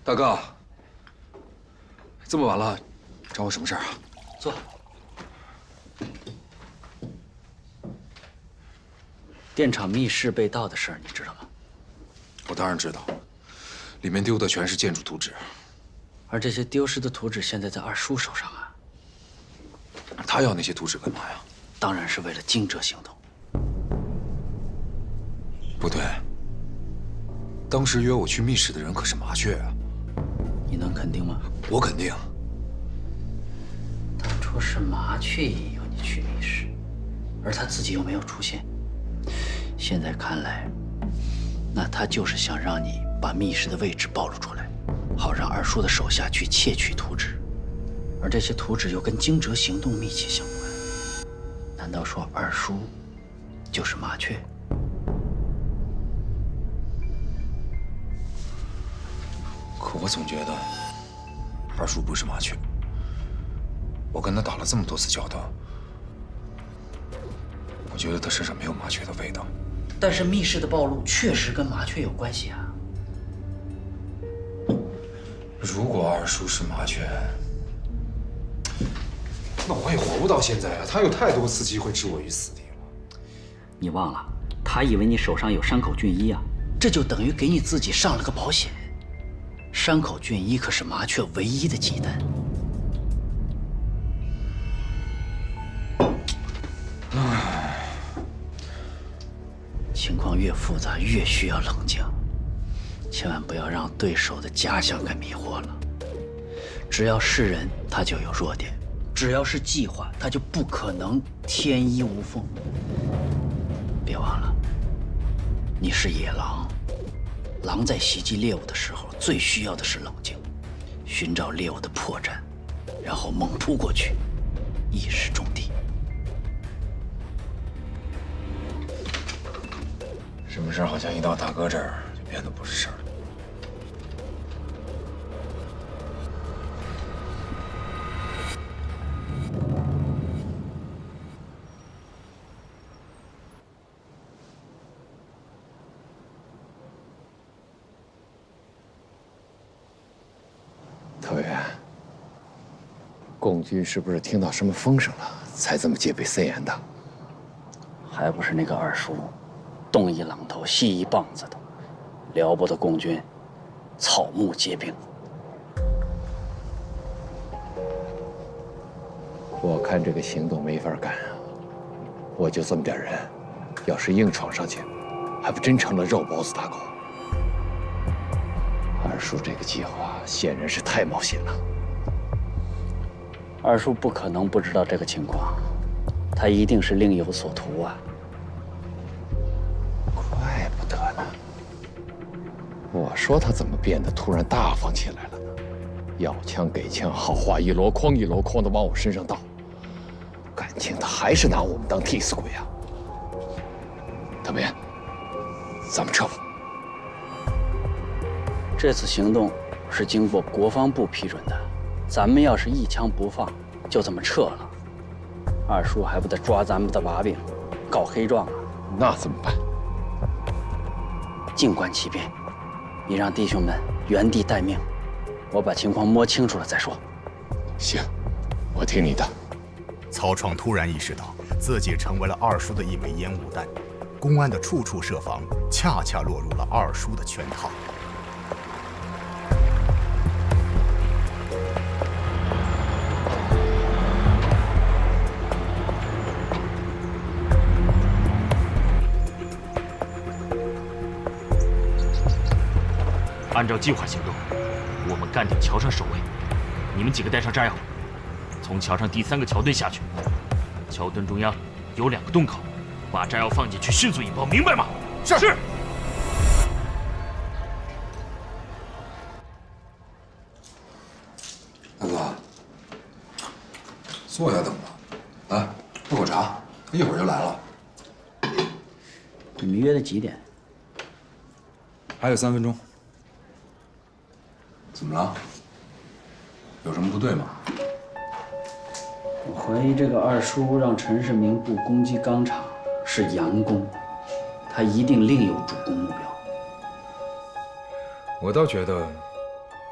大哥，这么晚了，找我什么事儿啊？坐。电厂密室被盗的事儿，你知道吗？我当然知道，里面丢的全是建筑图纸，而这些丢失的图纸现在在二叔手上啊。他要那些图纸干嘛呀？当然是为了惊蛰行动。不对，当时约我去密室的人可是麻雀啊。你能肯定吗？我肯定。当初是麻雀引诱你去密室，而他自己又没有出现。现在看来，那他就是想让你把密室的位置暴露出来，好让二叔的手下去窃取图纸，而这些图纸又跟惊蛰行动密切相关。难道说二叔就是麻雀？可我总觉得二叔不是麻雀。我跟他打了这么多次交道，我觉得他身上没有麻雀的味道。但是密室的暴露确实跟麻雀有关系啊。如果二叔是麻雀，那我也活不到现在啊！他有太多次机会置我于死地了。你忘了，他以为你手上有山口俊一啊，这就等于给你自己上了个保险。山口俊一可是麻雀唯一的忌惮。情况越复杂，越需要冷静，千万不要让对手的假想给迷惑了。只要是人，他就有弱点；只要是计划，他就不可能天衣无缝。别忘了，你是野狼，狼在袭击猎物的时候，最需要的是冷静，寻找猎物的破绽，然后猛扑过去，一时中的。什么事儿好像一到大哥这儿就变得不是事儿了。特委员，共军是不是听到什么风声了，才这么戒备森严的？还不是那个二叔，东一榔头西一棒子的，辽不得共军草木皆兵。我看这个行动没法干啊！我就这么点人，要是硬闯上去，还不真成了肉包子大口。二叔这个计划显然是太冒险了。二叔不可能不知道这个情况，他一定是另有所图啊！怪不得呢。我说他怎么变得突然大方起来了呢？要枪给枪，好话一箩筐一箩筐的往我身上倒，感情他还是拿我们当替死鬼啊！特别，咱们撤吧。这次行动是经过国防部批准的，咱们要是一枪不放，就这么撤了，二叔还不得抓咱们的把柄，告黑状啊？那怎么办？静观其变，你让弟兄们原地待命，我把情况摸清楚了再说。行，我听你的。曹创突然意识到自己成为了二叔的一枚烟雾弹，公安的处处设防，恰恰落入了二叔的圈套。按照计划行动，我们干掉桥上守卫，你们几个带上炸药，从桥上第3个桥墩下去。桥墩中央有2个洞口，把炸药放进去，迅速引爆，明白吗？是。是。大哥，坐下等吧。来，喝口茶，一会儿就来了。你们约的几点？还有3分钟。怎么了？有什么不对吗？我怀疑这个二叔让陈世明部攻击钢厂是佯攻，他一定另有主攻目标。我倒觉得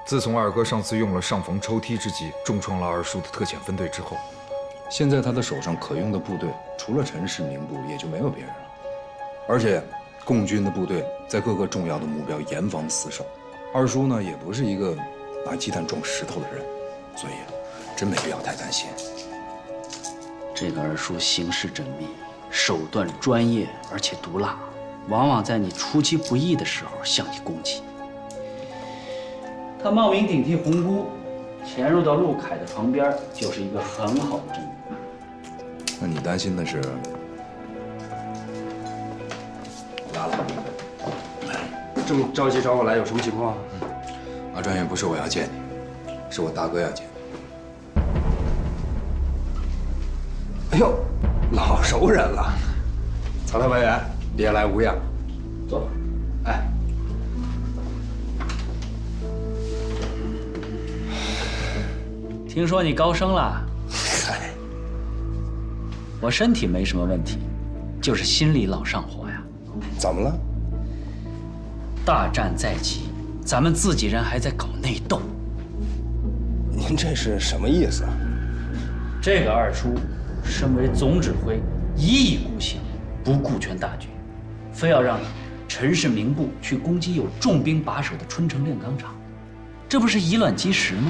自从二哥上次用了上缝抽梯之计重创了二叔的特遣分队之后，现在他的手上可用的部队除了陈氏名部，也就没有别人了。而且，共军的部队在各个重要的目标严防死守。二叔呢，也不是一个拿鸡蛋撞石头的人，所以真没必要太担心。这个二叔行事缜密，手段专业，而且毒辣，往往在你出其不意的时候向你攻击。他冒名顶替红姑，潜入到陆凯的床边，就是一个很好的证据。那你担心的是？来了。这么着急找我来，有什么情况？马专员，不是我要见你，是我大哥要见你。哎呦，老熟人了。曹特派员，别来无恙。坐吧。哎。听说你高升了？嗨，我身体没什么问题，就是心里老上火呀。怎么了？大战在即，咱们自己人还在搞内斗。您这是什么意思啊？这个二叔身为总指挥，一意孤行，不顾全大局，非要让陈氏名部去攻击有重兵把守的春城炼钢厂，这不是以卵击石吗？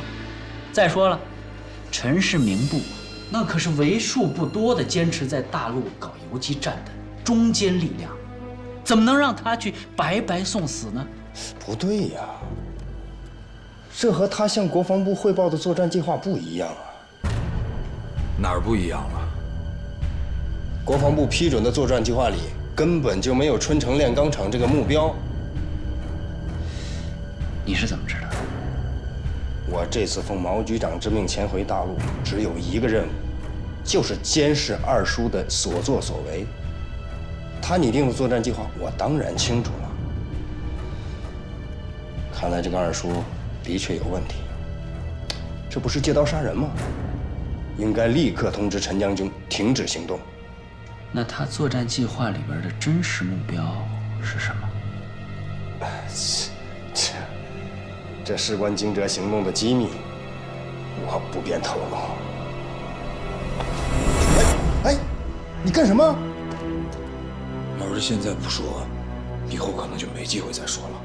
再说了，陈氏名部那可是为数不多的坚持在大陆搞游击战的中坚力量，怎么能让他去白白送死呢？不对呀，这和他向国防部汇报的作战计划不一样啊。哪儿不一样了？国防部批准的作战计划里根本就没有春城炼钢厂这个目标。你是怎么知道的？我这次奉毛局长之命前回大陆，只有一个任务，就是监视二叔的所作所为。他拟定的作战计划，我当然清楚了。看来这个二叔的确有问题，这不是借刀杀人吗？应该立刻通知陈将军停止行动。那他作战计划里边的真实目标是什么？这事关惊蛰行动的机密，我不便透露。哎，你干什么？要是现在不说，以后可能就没机会再说了。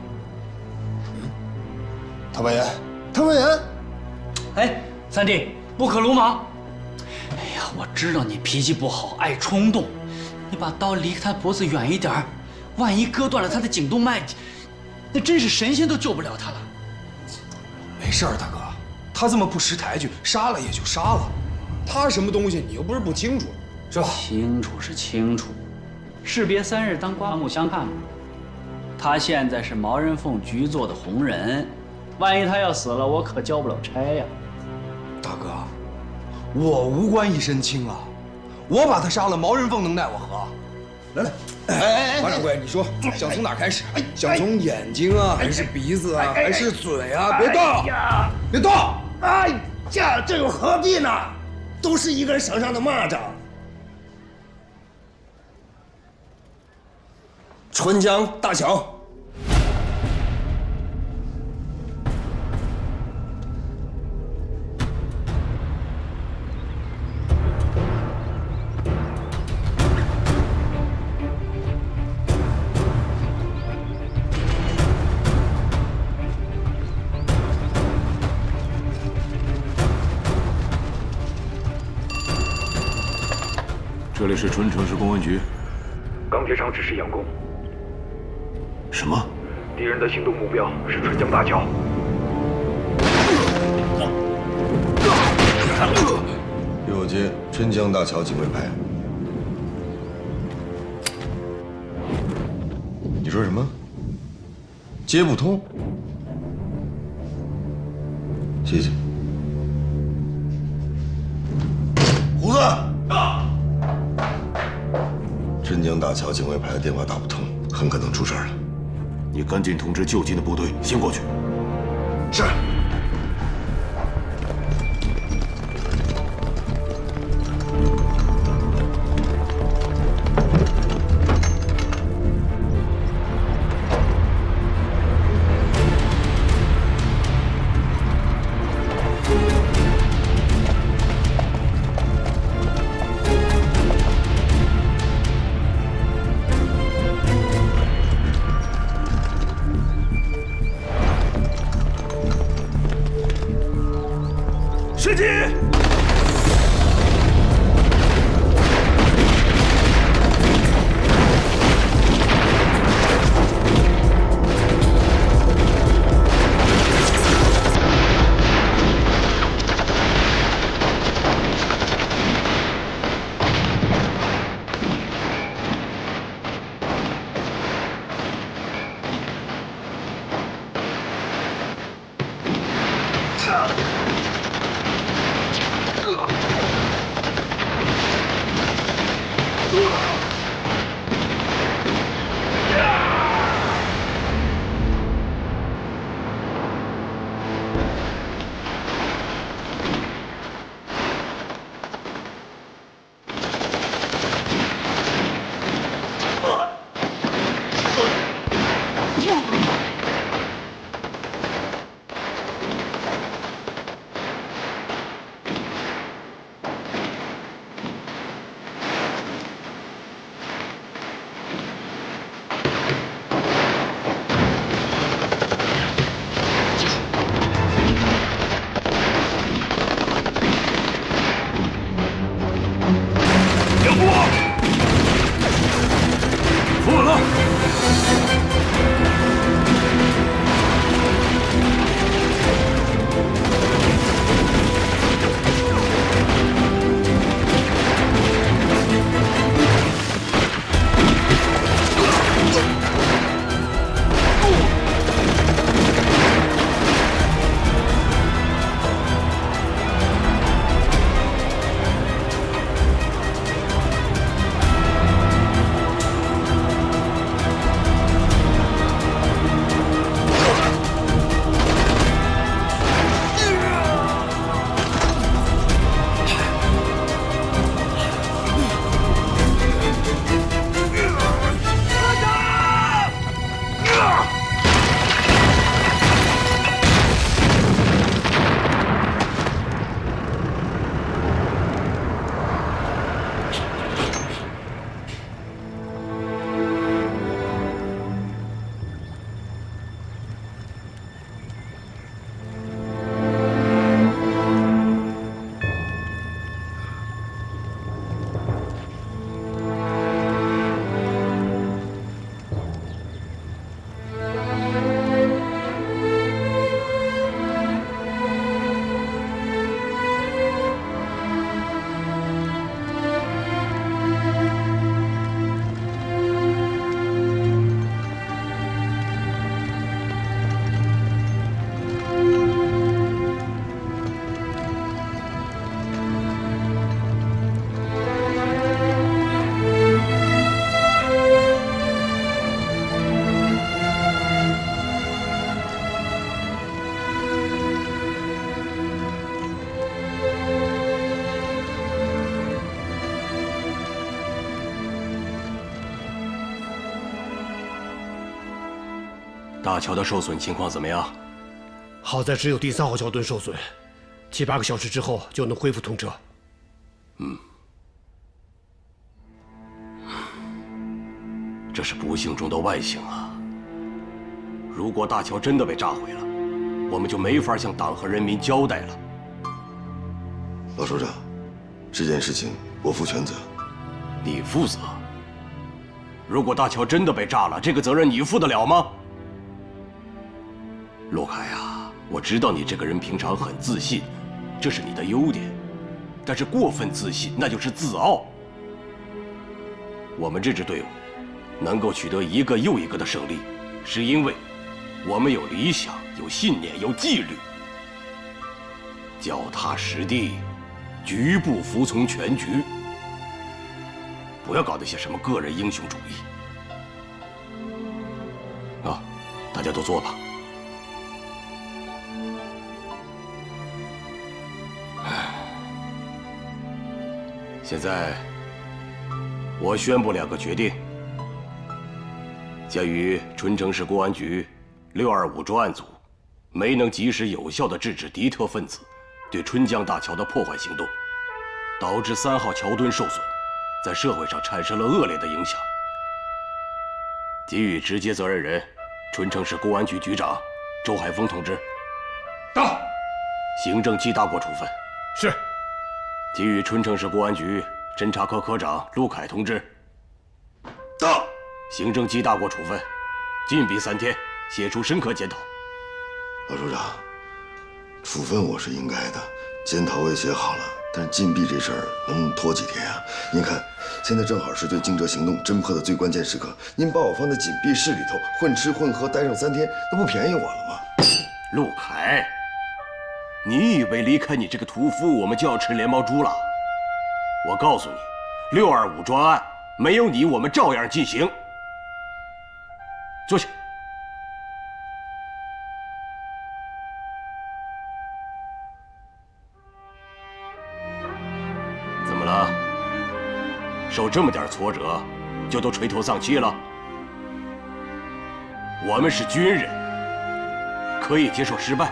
唐委员，唐委员，哎，三弟，不可鲁莽！哎呀，我知道你脾气不好，爱冲动，你把刀离他脖子远一点，万一割断了他的颈动脉，那真是神仙都救不了他了。没事儿，大哥，他这么不识抬举，杀了也就杀了。他什么东西，你又不是不清楚，是吧？清楚是清楚，士别3日，当刮目相看吧。他现在是毛人凤局座的红人，万一他要死了，我可交不了差呀。大哥，我无官一身轻啊，我把他杀了，毛人凤能奈我何？来来，哎，马掌柜，你说想从哪儿开始？想从眼睛啊，还是鼻子啊，还是嘴啊？别动！别动！哎呀，这又何必呢？都是一个人手上的蚂蚱。春江大桥。这里是春城市公安局。钢铁厂只是佯攻。什么？敌人的行动目标是春江大桥。右街春江大桥警卫排。你说什么？接不通？谢谢。胡子。春江大桥警卫排的电话打不通，很可能出事了。你赶紧通知就近的部队先过去。是。击！大桥的受损情况怎么样？好在只有第3号桥墩受损，7、8个小时之后就能恢复通车。这是不幸中的万幸啊！如果大桥真的被炸毁了，我们就没法向党和人民交代了。老首长，这件事情我负全责。你负责？如果大桥真的被炸了，这个责任你负得了吗？洛凯啊，我知道你这个人平常很自信，这是你的优点，但是过分自信那就是自傲。我们这支队伍能够取得一个又一个的胜利，是因为我们有理想、有信念、有纪律，脚踏实地，局部服从全局。不要搞那些什么个人英雄主义。啊，大家都坐吧。现在，我宣布2个决定。鉴于春城市公安局625专案组没能及时有效地制止敌特分子对春江大桥的破坏行动，导致3号桥墩受损，在社会上产生了恶劣的影响，给予直接责任人春城市公安局局长周海峰同志到，行政记大过处分，是。给予春城市公安局侦查科科长陆凯同志。到。行政记大过处分，禁闭3天，写出深刻检讨。老首长，处分我是应该的，检讨我也写好了，但是禁闭这事儿能不能拖几天啊？您看，现在正好是对惊蛰行动侦破的最关键时刻，您把我放在紧闭室里头混吃混喝待上3天，那不便宜我了吗？陆凯，你以为离开你这个屠夫，我们就要吃连毛猪了？我告诉你，625专案没有你，我们照样进行。坐下。怎么了？受这么点挫折，就都垂头丧气了？我们是军人，可以接受失败，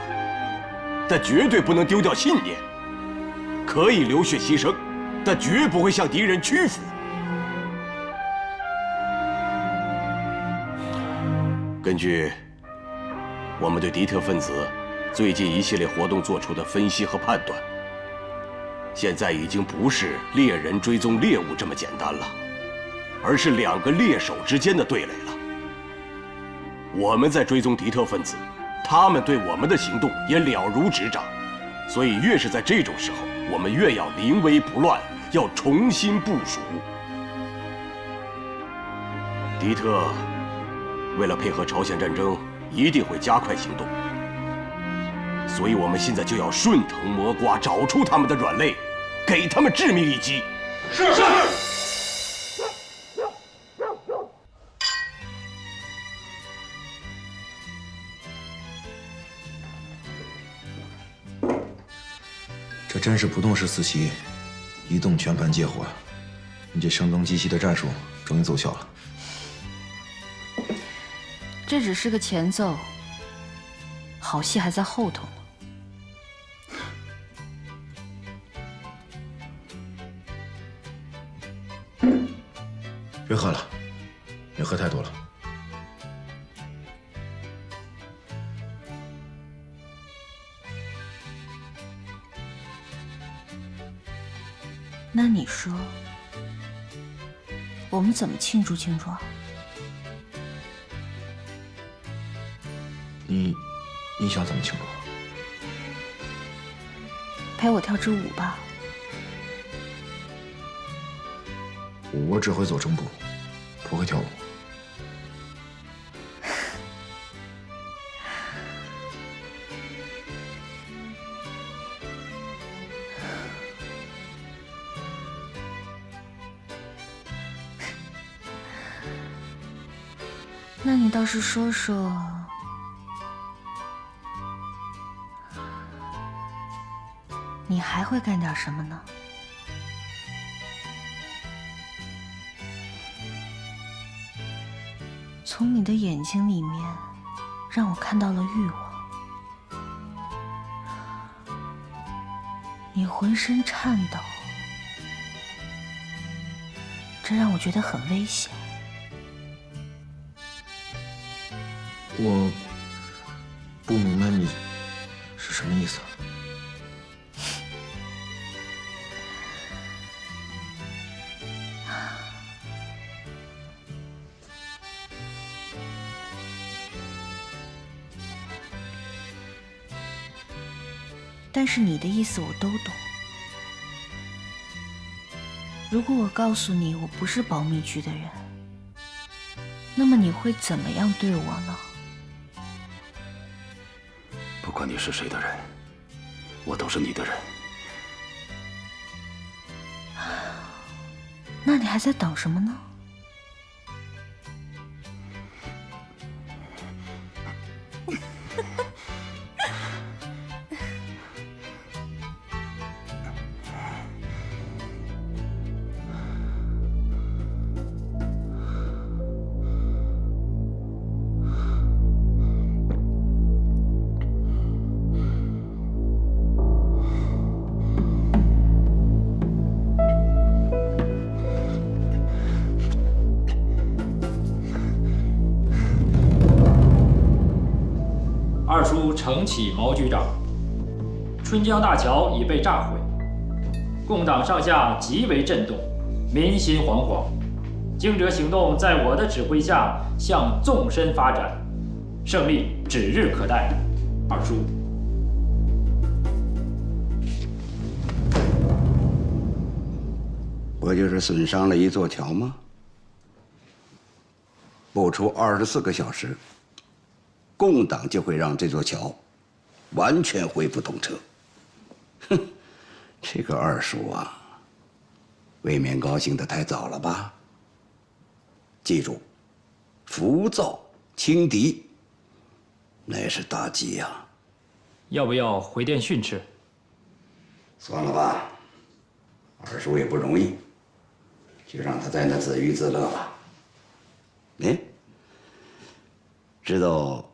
但绝对不能丢掉信念；可以流血牺牲，但绝不会向敌人屈服。根据我们对敌特分子最近一系列活动做出的分析和判断，现在已经不是猎人追踪猎物这么简单了，而是2个猎手之间的对垒了。我们在追踪敌特分子，他们对我们的行动也了如指掌，所以越是在这种时候，我们越要临危不乱，要重新部署。敌特为了配合朝鲜战争，一定会加快行动，所以我们现在就要顺藤摸瓜，找出他们的软肋，给他们致命一击。是。这真是不动是死棋，一动全盘皆活。你这声东击西的战术终于奏效了。这只是个前奏，好戏还在后头呢。别喝了，你喝太多了。那你说，我们怎么庆祝庆祝啊？你想怎么庆祝？陪我跳支舞吧。我只会走正步，不会跳舞。那你倒是说说，你还会干点什么呢？从你的眼睛里面，让我看到了欲望。你浑身颤抖，这让我觉得很危险。我不明白你是什么意思。但是你的意思我都懂。如果我告诉你我不是保密局的人，那么你会怎么样对我呢？不管你是谁的人，我都是你的人。那你还在等什么呢？二叔承启毛局长，春江大桥已被炸毁，共党上下极为震动，民心惶惶。惊蛰行动在我的指挥下向纵深发展，胜利指日可待。二叔。不就是损伤了一座桥吗？不出24个小时，共党就会让这座桥完全恢复通车。哼，这个二叔啊，未免高兴得太早了吧？记住，浮躁轻敌，乃是大忌呀。要不要回电训斥？算了吧，二叔也不容易，就让他在那自娱自乐吧。哎，知道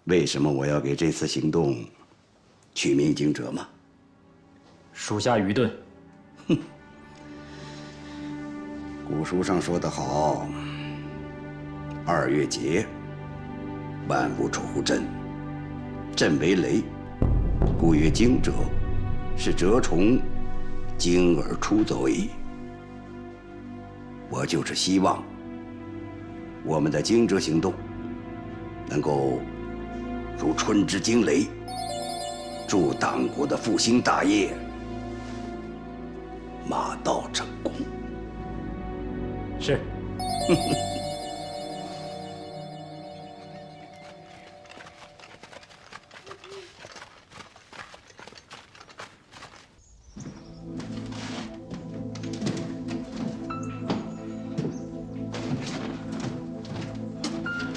为什么我要给这次行动取名惊蛰吗？属下愚钝。哼，古书上说得好，2月节，万物出乎震，震为雷，故曰惊蛰，是蛰虫惊而出走矣。我就是希望我们的惊蛰行动能够如春之惊雷，助党国的复兴大业马到成功。是。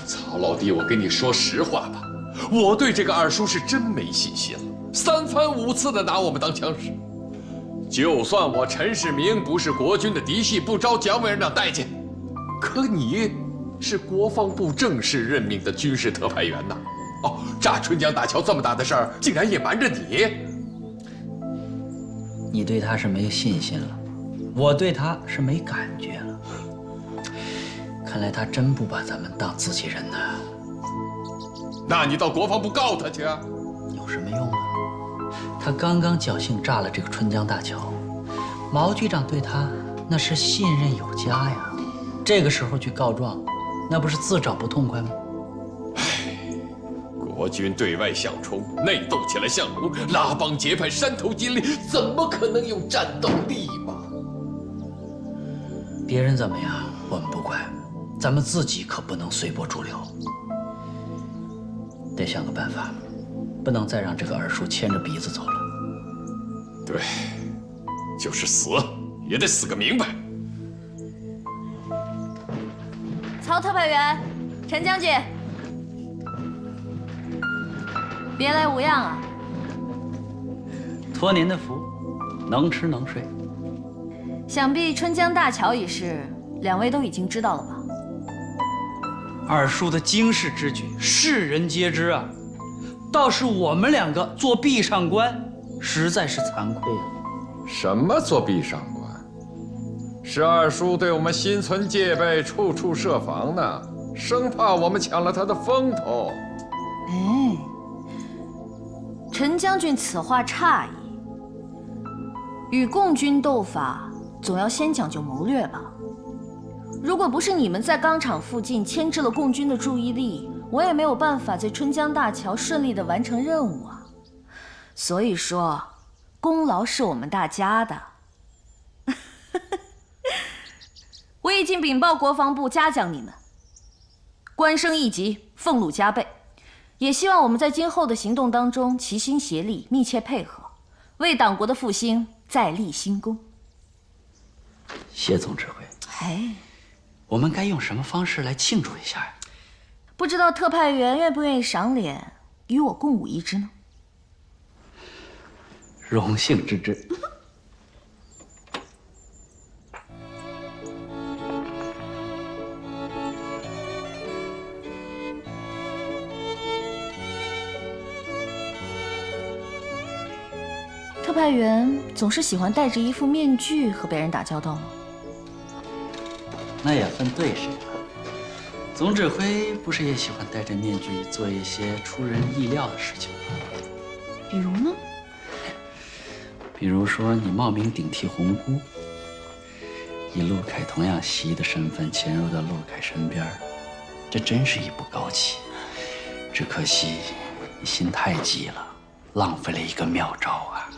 曹老弟，我跟你说实话吧，我对这个二叔是真没信心了，3番5次的拿我们当枪使。就算我陈世明不是国军的嫡系，不招蒋委员长待见，可你是国防部正式任命的军事特派员呐。哦，炸春江大桥这么大的事儿，竟然也瞒着你。你对他是没信心了，我对他是没感觉了。看来他真不把咱们当自己人呢。那你到国防部告他去啊？有什么用啊？他刚刚侥幸炸了这个春江大桥，毛局长对他那是信任有加呀。这个时候去告状，那不是自找不痛快吗？国军对外相冲，内斗起来像龙，拉帮结派，山头金立，怎么可能有战斗力嘛？别人怎么样，我们不管，咱们自己可不能随波逐流，得想个办法，不能再让这个二叔牵着鼻子走了。对，就是死，也得死个明白。曹特派员，陈将军，别来无恙啊！托您的福，能吃能睡。想必春江大桥一事，两位都已经知道了吧？二叔的经世之举，世人皆知啊，倒是我们2个做壁上观，实在是惭愧啊。什么做壁上观？是二叔对我们心存戒备，处处设防呢，生怕我们抢了他的风头。哎，陈将军此话差矣。与共军斗法，总要先讲究谋略吧。如果不是你们在钢厂附近牵制了共军的注意力，我也没有办法在春江大桥顺利地完成任务啊。所以说，功劳是我们大家的。我已经禀报国防部嘉奖你们，官升一级，俸禄加倍。也希望我们在今后的行动当中齐心协力，密切配合，为党国的复兴再立新功。谢总指挥。哎，我们该用什么方式来庆祝一下呀？不知道特派员愿不愿意赏脸，与我共舞一支呢？荣幸之至。特派员总是喜欢戴着一副面具和别人打交道吗？那也分对谁了。总指挥不是也喜欢戴着面具做一些出人意料的事情吗？比如呢？比如说，你冒名顶替红姑，以陆凯同样袭的身份潜入到陆凯身边，这真是一步高棋。只可惜你心太急了，浪费了一个妙招啊！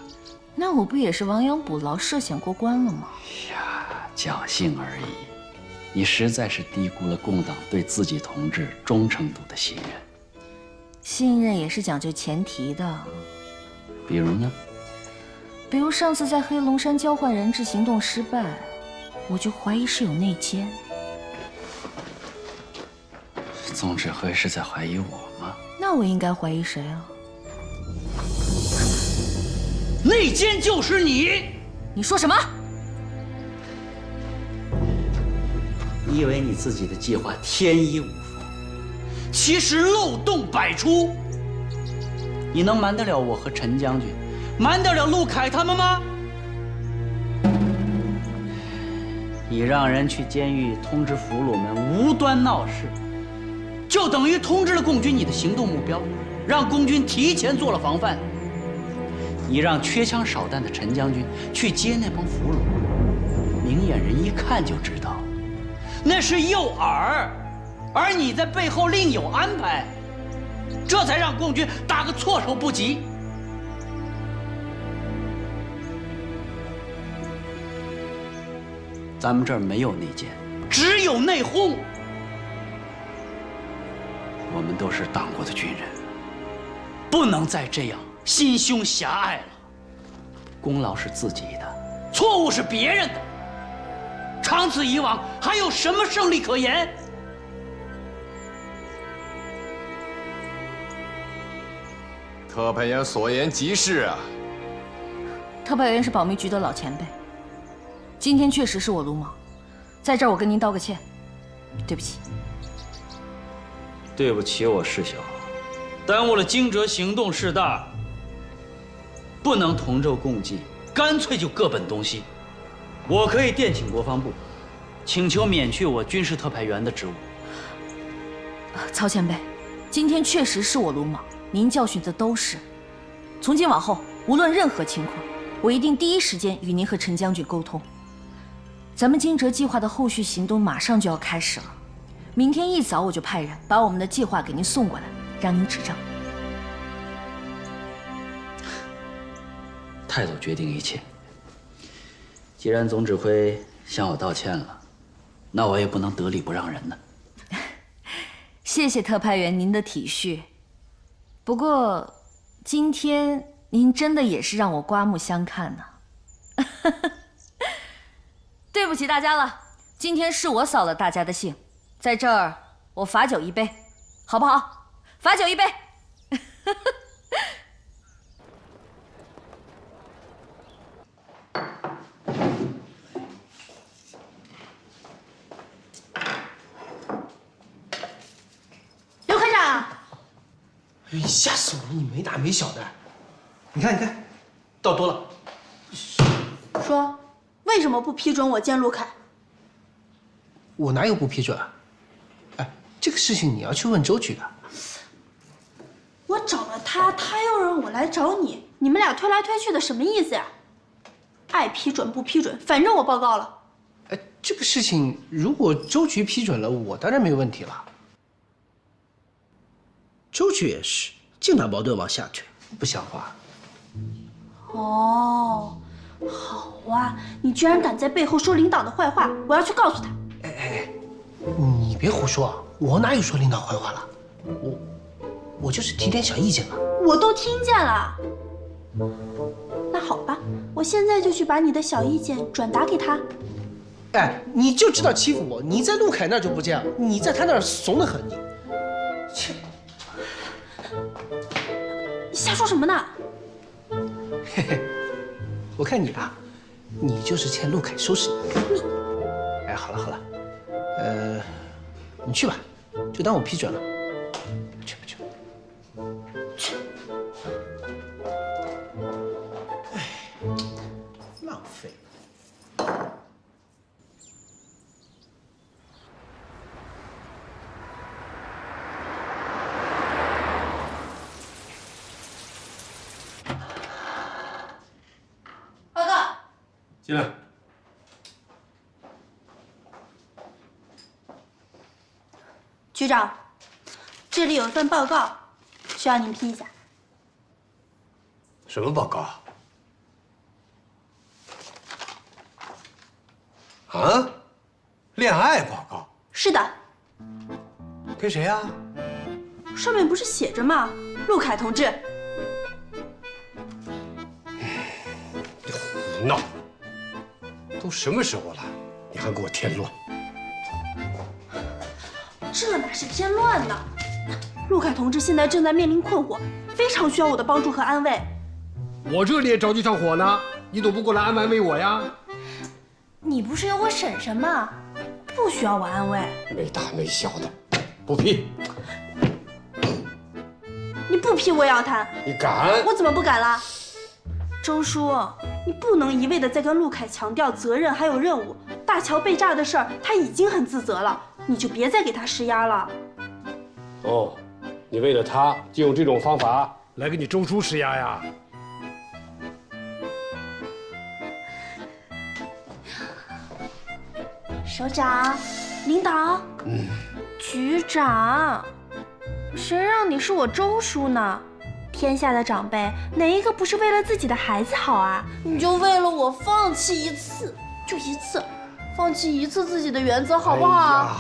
那我不也是亡羊补牢，涉险过关了吗？呀，侥幸而已。你实在是低估了共党对自己同志忠诚度的信任。信任也是讲究前提的。比如呢？比如上次在黑龙山交换人质行动失败，我就怀疑是有内奸。总指挥是在怀疑我吗？那我应该怀疑谁啊？内奸就是你！你说什么？你以为你自己的计划天衣无缝，其实漏洞百出。你能瞒得了我和陈将军，瞒得了陆凯他们吗？你让人去监狱通知俘虏们无端闹事，就等于通知了共军你的行动目标，让共军提前做了防范。你让缺枪少弹的陈将军去接那帮俘虏，明眼人一看就知道，那是诱饵，而你在背后另有安排，这才让共军打个措手不及。咱们这儿没有内奸，只有内讧。我们都是当过的军人，不能再这样心胸狭隘了。功劳是自己的，错误是别人的。长此以往，还有什么胜利可言？特派员所言极是啊。特派员是保密局的老前辈，今天确实是我鲁莽，在这儿我跟您道个歉，对不起。对不起，我事小，耽误了惊蛰行动事大，不能同舟共济，干脆就各奔东西。我可以电请国防部，请求免去我军事特派员的职务。曹前辈，今天确实是我鲁莽，您教训的都是。从今往后，无论任何情况，我一定第一时间与您和陈将军沟通。咱们惊蛰计划的后续行动马上就要开始了，明天一早我就派人把我们的计划给您送过来，让您指正。态度决定一切。既然总指挥向我道歉了，那我也不能得理不让人呢。谢谢特派员您的体恤，不过今天您真的也是让我刮目相看呢。对不起大家了，今天是我扫了大家的兴，在这儿我罚酒一杯，好不好？罚酒一杯。刘科长，哎，吓死我了！你没大没小的，你看，你看，倒多了。说为什么不批准我见陆凯？我哪有不批准啊？哎，这个事情你要去问周局的。我找了他，他又让我来找你，你们俩推来推去的，什么意思呀？爱批准不批准，反正我报告了。哎，这个事情如果周局批准了，我当然没有问题了。周局也是，净把矛盾往下推，不像话。哦，好啊，你居然敢在背后说领导的坏话，我要去告诉他。你别胡说啊！我哪有说领导坏话了？我就是提点小意见嘛。我都听见了。那好吧，我现在就去把你的小意见转达给他。哎，你就知道欺负我！你在陆凯那儿就不这样，你在他那儿怂得很。你，切！你瞎说什么呢？嘿嘿，我看你啊，你就是欠陆凯收拾你。哎，好了好了，你去吧，就当我批准了。去吧去吧。去。哎，浪费。进来。局长，这里有一份报告，需要您批一下。什么报告？啊？恋爱报告？是的。跟谁呀？上面不是写着吗？陆凯同志。你胡闹！都什么时候了，你还给我添乱？这哪是添乱呢？陆凯同志现在正在面临困惑，非常需要我的帮助和安慰。我这里也着急上火呢，你总不过来安慰我呀？你不是有我婶婶吗？不需要我安慰。没大没小的，不批。你不批我也要谈。你敢？我怎么不敢啦？周叔，你不能一味的在跟陆凯强调责任还有任务。大桥被炸的事儿他已经很自责了，你就别再给他施压了。哦，你为了他就用这种方法来给你周叔施压呀？首长，领导，局长，谁让你是我周叔呢？天下的长辈哪一个不是为了自己的孩子好啊？你就为了我放弃一次，就一次，放弃一次自己的原则好不好？啊？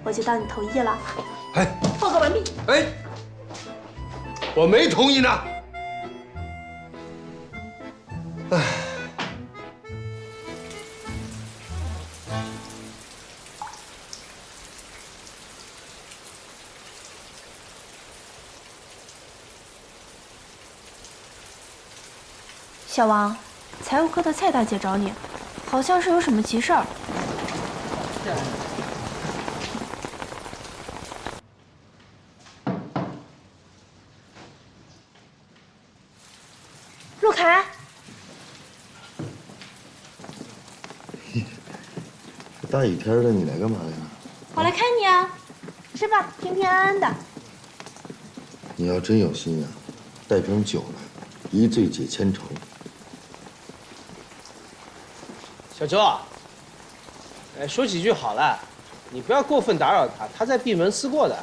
我就当你同意了。哎，报告完毕。哎，我没同意呢。哎。小王，财务科的蔡大姐找你，好像是有什么急事儿。陆凯，大雨天的，你来干嘛呀？我来看你啊，吃吧，平平安安的。你要真有心呀，带瓶酒来，一醉解千愁。小周，哎，说几句好了，你不要过分打扰他，他在闭门思过的。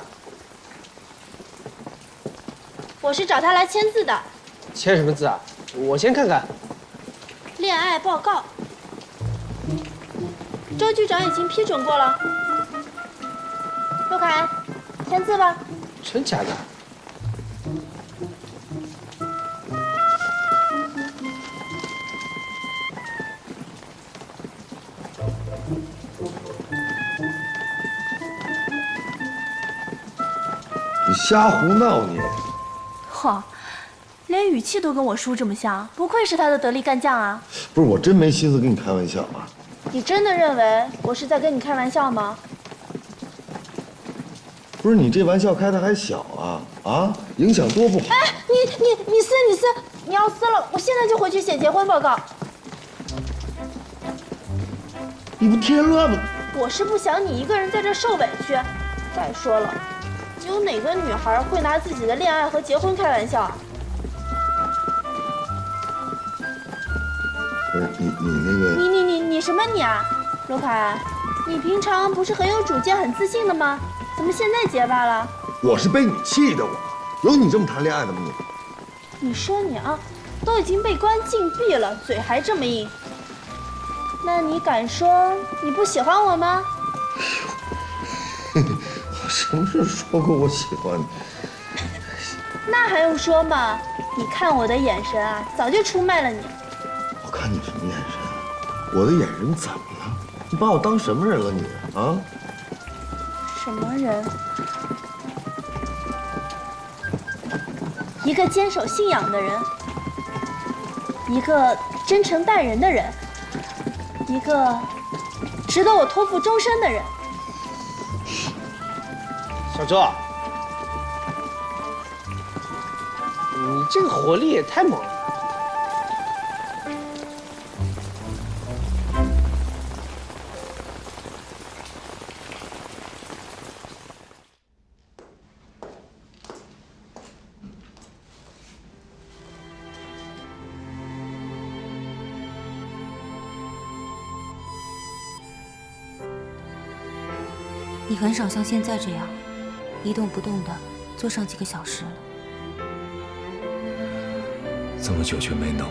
我是找他来签字的。签什么字啊？我先看看。恋爱报告，周局长已经批准过了。陆凯，签字吧。真假的？你瞎胡闹你！嚯，连语气都跟我叔这么像，不愧是他的得力干将啊！不是，我真没心思跟你开玩笑啊。你真的认为我是在跟你开玩笑吗？不是，你这玩笑开的还小啊啊，影响多不好。哎，你撕，你要撕了，我现在就回去写结婚报告。你不添乱吗？我是不想你一个人在这受委屈。再说了，有哪个女孩会拿自己的恋爱和结婚开玩笑啊？不是你那个，你什么你啊，陆凯，你平常不是很有主见、很自信的吗？怎么现在结巴了？我是被你气的，有你这么谈恋爱的吗你？你说你啊，都已经被关禁闭了，嘴还这么硬，那你敢说你不喜欢我吗？我什么时候说过我喜欢你？那还用说吗？你看我的眼神啊，早就出卖了你。我看你什么眼神？我的眼神怎么了？你把我当什么人了你啊？什么人？一个坚守信仰的人，一个真诚待人的人，一个值得我托付终身的人。小周，你这个火力也太猛了。你很少像现在这样一动不动的坐上几个小时了。这么久却没能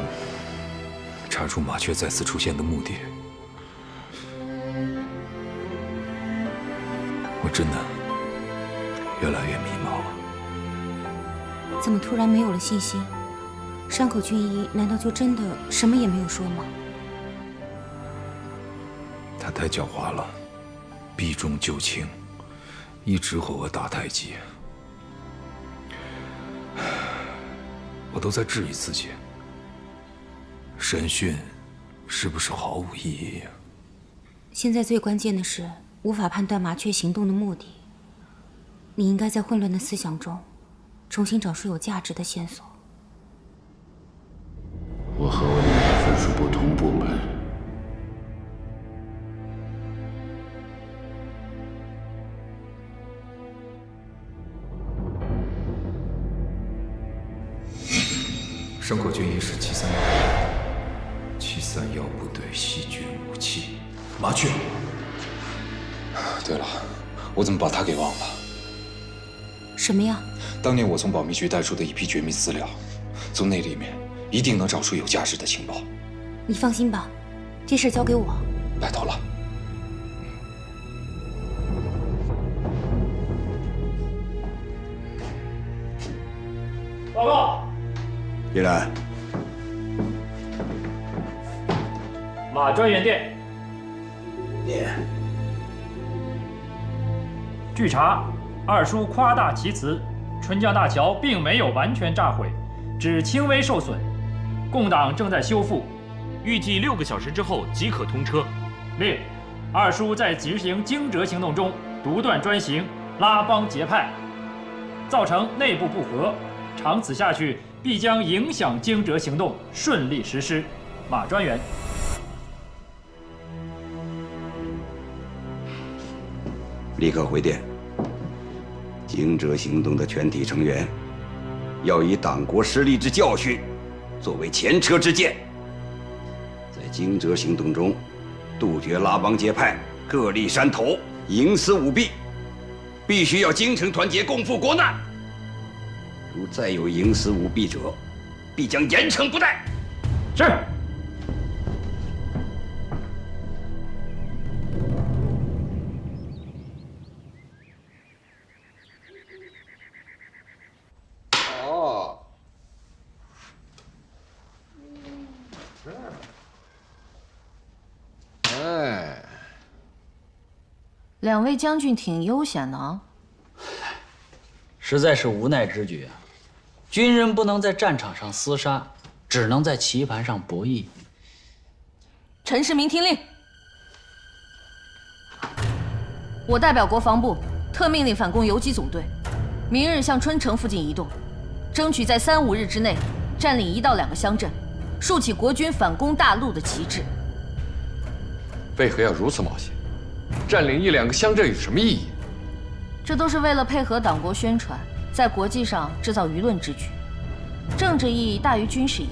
查出麻雀再次出现的目的，我真的越来越迷茫了。怎么突然没有了信心？山口俊一难道就真的什么也没有说吗？他太狡猾了，避重就轻，一直和我打太极。我都在质疑自己，审讯是不是毫无意义呀？现在最关键的是无法判断麻雀行动的目的。你应该在混乱的思想中，重新找出有价值的线索。我和我女儿分属不同部门，山口俊一是731部队细菌武器麻雀。对了，我怎么把他给忘了？什么呀？当年我从保密局带出的一批绝密资料，从那里面一定能找出有价值的情报。你放心吧，这事交给我。拜托了。报告。依然，马专员电。念。据查，二叔夸大其词，春江大桥并没有完全炸毁，只轻微受损，共党正在修复，预计6个小时之后即可通车。另，二叔在执行惊蛰行动中独断专行，拉帮结派，造成内部不和，长此下去必将影响惊蛰行动顺利实施。马专员。立刻回电。惊蛰行动的全体成员，要以党国失利之教训作为前车之鉴，在惊蛰行动中杜绝拉帮结派、各立山头、营私舞弊，必须要精诚团结，共赴国难。如再有营私舞弊者，必将严惩不贷。是。哦，哎，两位将军挺悠闲的啊。实在是无奈之举啊！军人不能在战场上厮杀，只能在棋盘上博弈。陈世民听令，我代表国防部特命令反攻游击总队，明日向春城附近移动，争取在3、5日之内占领1到2个乡镇，竖起国军反攻大陆的旗帜。为何要如此冒险？占领1、2个乡镇有什么意义？这都是为了配合党国宣传，在国际上制造舆论之举，政治意义大于军事意义，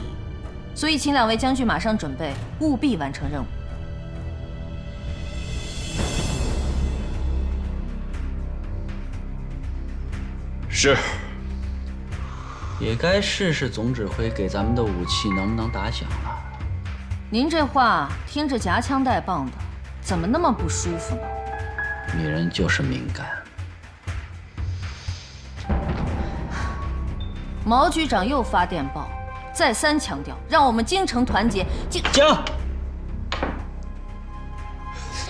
所以请两位将军马上准备，务必完成任务。是。也该试试总指挥给咱们的武器能不能打响了。您这话听着夹枪带棒的，怎么那么不舒服呢？女人就是敏感。毛局长又发电报，再三强调让我们精诚团结。讲。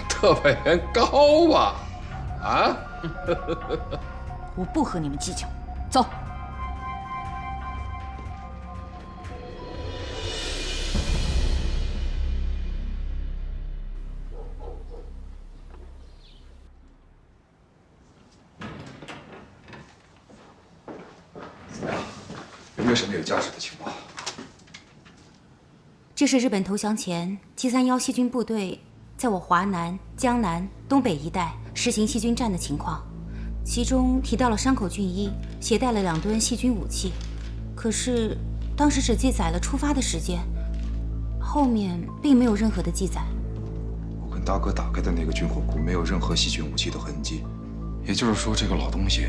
特派员高啊！啊！我不和你们计较，走。有没有什么有价值的情报？这是日本投降前731细菌部队在我华南、江南、东北一带实行细菌战的情况，其中提到了山口俊一携带了2吨细菌武器，可是当时只记载了出发的时间，后面并没有任何的记载。我跟大哥打开的那个军火库没有任何细菌武器的痕迹，也就是说，这个老东西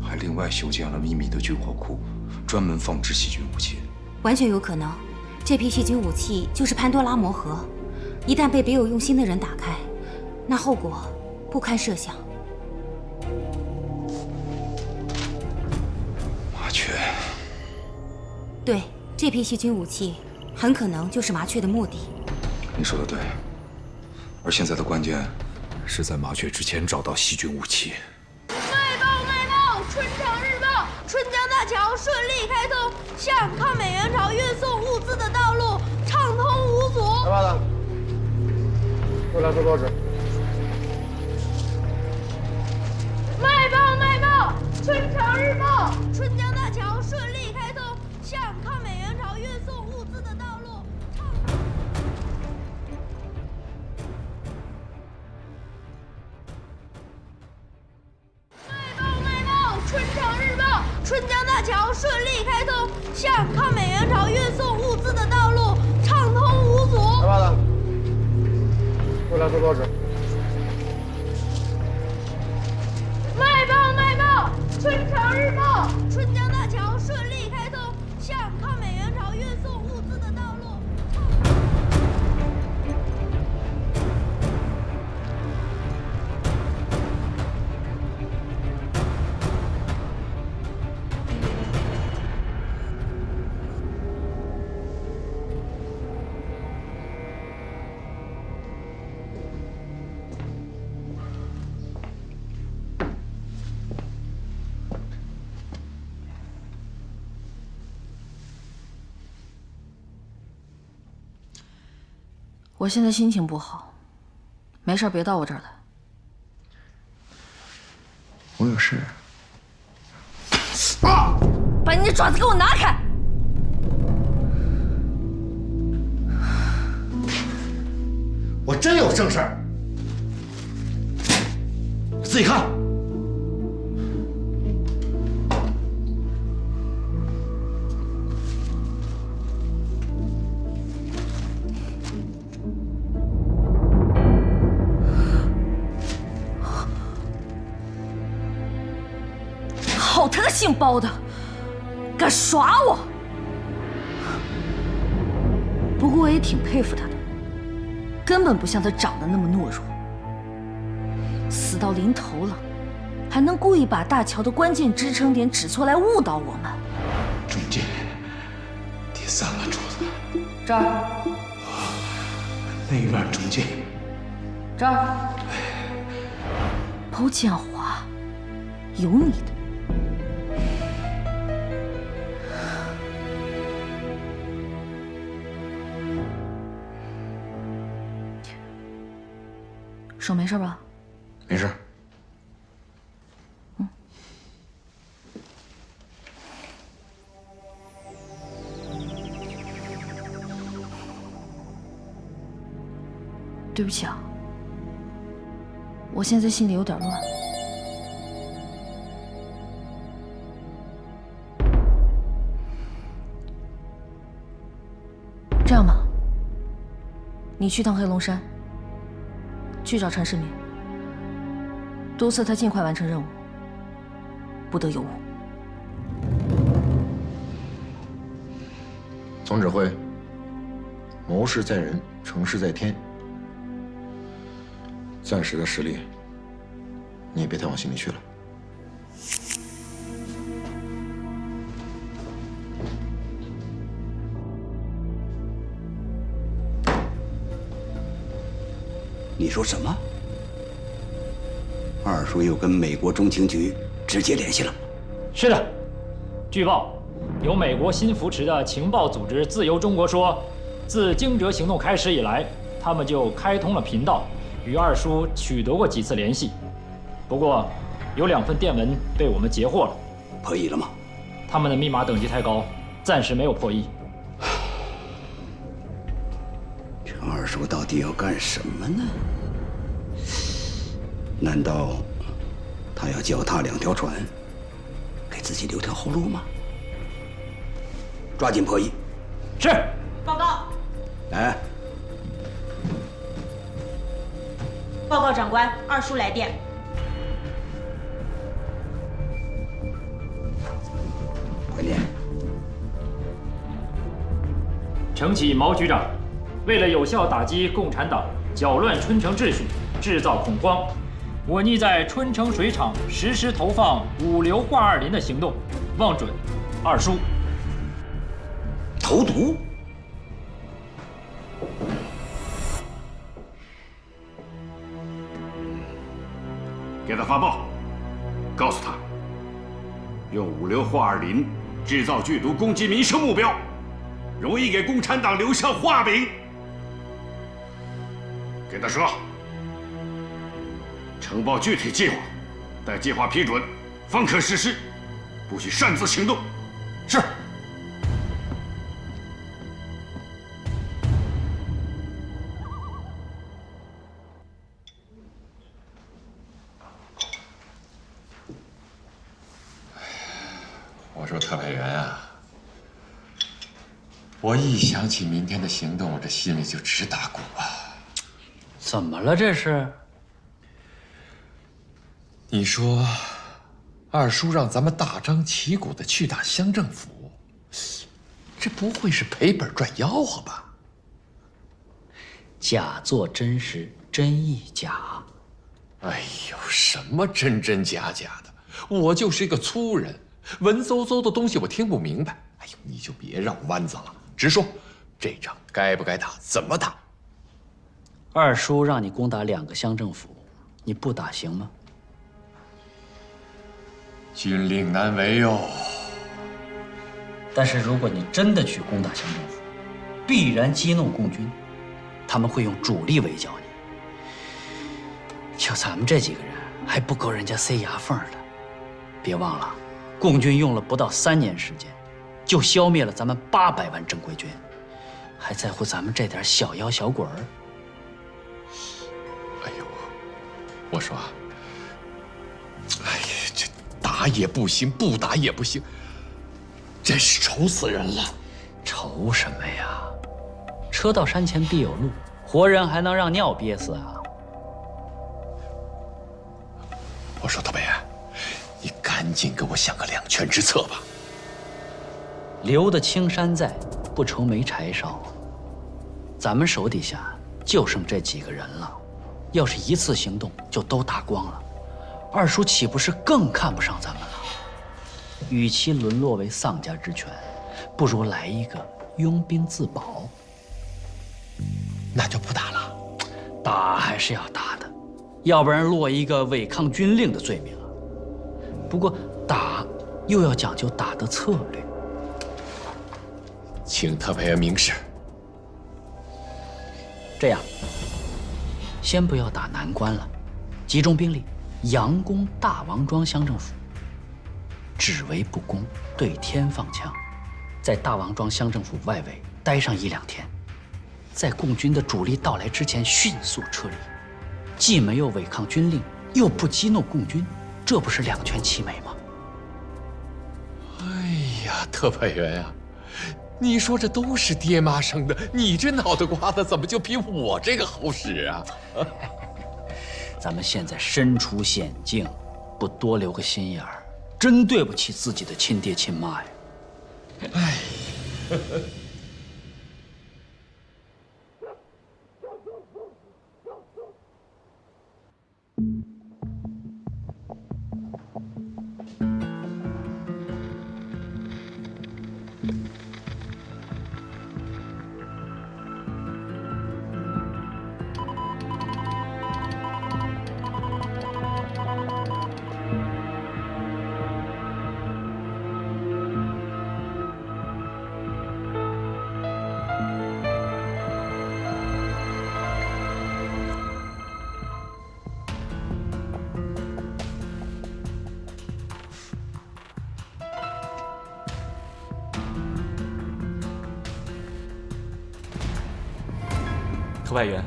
还另外修建了秘密的军火库，专门放置细菌武器。完全有可能，这批细菌武器就是潘多拉魔盒，一旦被别有用心的人打开，那后果不堪设想。麻雀。对，这批细菌武器很可能就是麻雀的目的。你说的对，而现在的关键是在麻雀之前找到细菌武器。卖报！春城日报，春江大桥顺利开通，向抗美援朝运送物资的道路畅通无阻。来吧的，过来做报纸。卖报！春城日报，春江大桥顺利开通，向抗美援朝运送物资的道路畅通。卖报！春城日报，春江大桥顺利开通，向抗美援朝运送物资的道路畅通无阻。来吧的，过来做报纸。卖报！春城日报，春江大桥顺利开通，向抗美援朝运送物资的道路畅通。我现在心情不好，没事别到我这儿来。我有事。把你的爪子给我拿开！我真有正事儿，你自己看。好他个姓包的，敢耍我！不过我也挺佩服他的，根本不像他长得那么懦弱。死到临头了，还能故意把大桥的关键支撑点指错来误导我们。中间第三个柱子，这儿。那边中间。这儿。包建华，有你的！手没事吧？没事。对不起啊，我现在心里有点乱。这样吧，你去趟黑龙山。去找陈世民，督促他尽快完成任务，不得有误。总指挥，谋事在人，成事在天。暂时的实力，你也别太往心里去了。你说什么？二叔又跟美国中情局直接联系了？是的，据报，由美国新扶持的情报组织自由中国说，自惊蛰行动开始以来，他们就开通了频道，与二叔取得过几次联系。不过，有2份电文被我们截获了。破译了吗？他们的密码等级太高，暂时没有破译。这二叔到底要干什么呢？难道他要脚踏2条船，给自己留条后路吗？抓紧破译。是。报告。来。报告长官，二叔来电。承启毛局长，为了有效打击共产党搅乱春城秩序、制造恐慌，我拟在春城水厂实施投放五硫化二磷的行动，望准二叔。投毒？给他发报，告诉他，用五硫化二磷制造剧毒攻击民生目标，容易给共产党留下画饼。给他说，呈报具体计划，待计划批准，方可实施，不许擅自行动。是。我说特派员啊，我一想起明天的行动，我这心里就直打鼓啊！怎么了这是？你说，二叔让咱们大张旗鼓的去打乡政府，这不会是赔本赚吆喝吧？假作真实，真亦假。哎呦，什么真真假假的？我就是一个粗人。文绉绉的东西我听不明白，哎呦，你就别绕弯子了，直说，这仗该不该打，怎么打？二叔让你攻打2个乡政府，你不打行吗？军令难违哟。但是如果你真的去攻打乡政府，必然激怒共军，他们会用主力围剿你。就咱们这几个人，还不够人家塞牙缝的。别忘了。共军用了不到3年时间，就消灭了咱们800万正规军，还在乎咱们这点小妖小鬼儿？哎呦，我说，哎呀，这打也不行，不打也不行，真是愁死人了。愁什么呀？车到山前必有路，活人还能让尿憋死啊？我说特派员。你赶紧给我想个2全之策吧。留得青山在，不愁没柴烧。咱们手底下就剩这几个人了，要是一次行动就都打光了，二叔岂不是更看不上咱们了？与其沦落为丧家之犬，不如来一个拥兵自保。那就不打了。打还是要打的，要不然落一个违抗军令的罪名。不过打又要讲究打的策略，请特派员明示。这样，先不要打南关了，集中兵力佯攻大王庄乡政府，只为不攻，对天放枪，在大王庄乡政府外围待上1-2天，在共军的主力到来之前迅速撤离，既没有违抗军令，又不激怒共军。这不是2全其美吗？哎呀，特派员呀，你说这都是爹妈生的，你这脑袋瓜子怎么就比我这个好使啊？咱们现在身处险境，不多留个心眼儿，真对不起自己的亲爹亲妈呀！哎。特派员，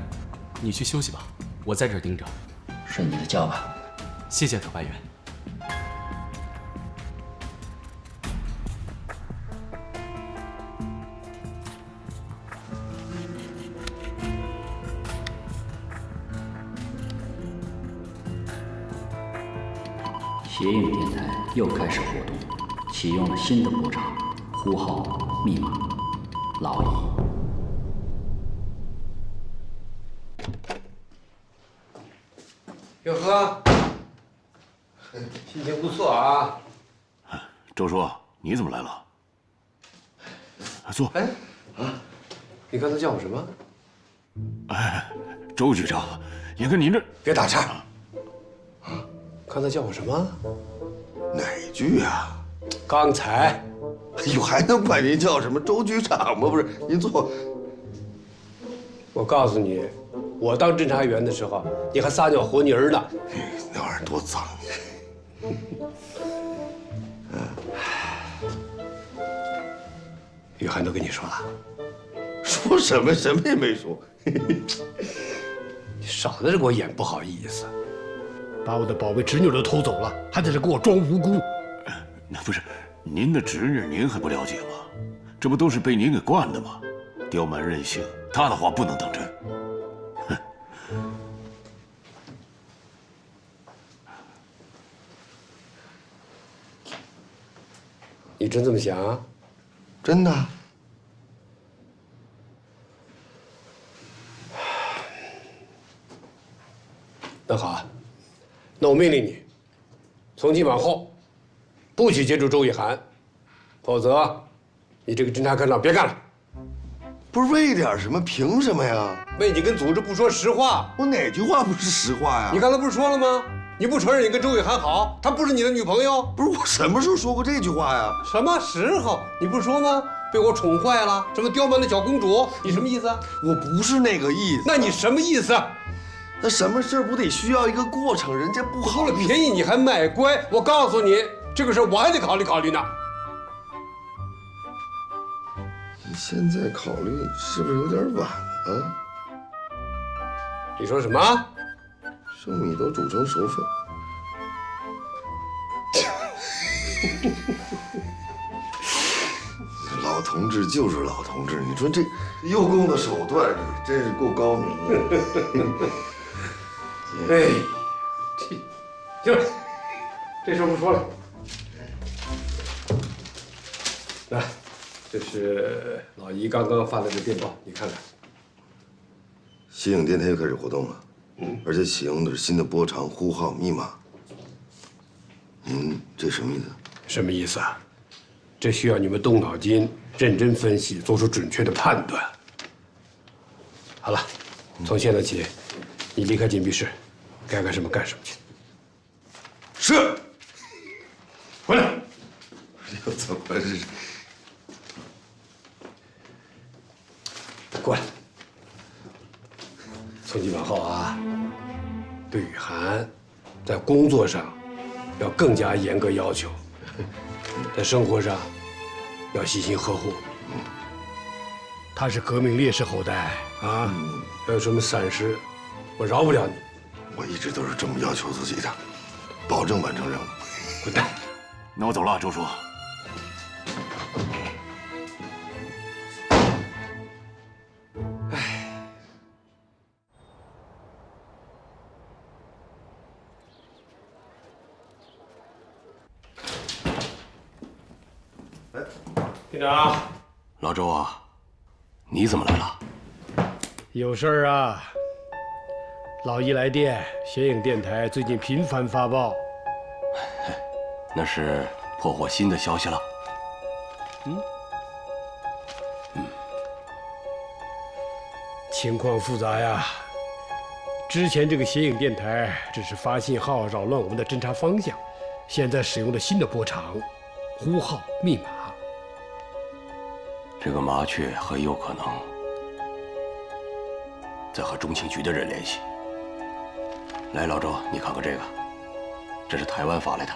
你去休息吧，我在这儿盯着。顺你的叫吧。谢谢特派员。协影电台又开始活动，启用了新的波长，呼号密码：老乙。哟呵，心情不错啊。周叔，你怎么来了？坐。哎，你刚才叫我什么？哎，周局长，眼看您这……别打岔。刚才叫我什么？哪句啊？刚才。哎呦，还能管您叫什么周局长吗？不是，您坐。我告诉你，我当侦查员的时候，你还撒尿和泥儿呢。那玩意儿多脏！雨涵都跟你说了，说什么？什么也没说。你少在这给我演不好意思，把我的宝贝侄女都偷走了，还在这给我装无辜。那不是您的侄女，您还不了解吗？这不都是被您给惯的吗？刁蛮任性，她的话不能当真。哼！你真这么想？真的。那好，那我命令你，从今往后，不许接触周雨涵，否则，你这个侦察科长别干了。不是为点什么？凭什么呀？为你跟组织不说实话。我哪句话不是实话呀？你刚才不是说了吗？你不承认你跟周雨涵好，她不是你的女朋友？不是，我什么时候说过这句话呀？什么时候？你不是说吗？被我宠坏了，什么刁蛮的小公主？你什么意思？我不是那个意思。那你什么意思？那什么事儿不得需要一个过程？人家不好了便宜你还卖乖，我告诉你，这个事儿我还得考虑考虑呢。你现在考虑是不是有点晚了？你说什么？生米都煮成熟饭。老同志就是老同志，你说这诱供的手段真是够高明的。哎，行了，这事儿不说了。来，这是老姨刚刚发来的电报，你看看。西影电台又开始活动了，而且启用的是新的波长、呼号、密码。这什么意思？什么意思啊？这需要你们动脑筋，认真分析，做出准确的判断。好了，从现在起，你离开禁闭室，该干什么干什么去。是。回来。又怎么回事？过来。从今往后啊，对雨涵，在工作上要更加严格要求，在生活上要细心呵护。他是革命烈士后代啊，要有什么闪失，我饶不了你。我一直都是这么要求自己的，保证完成任务。滚蛋！那我走了，周叔。队长，老周啊，你怎么来了？有事儿啊。老姨来电，显影电台最近频繁发报。那是破获新的消息了。情况复杂呀。之前这个显影电台只是发信号扰乱我们的侦察方向，现在使用了新的波长、呼号、密码。这个麻雀很有可能在和中情局的人联系。来，老周，你看看这个，这是台湾发来的。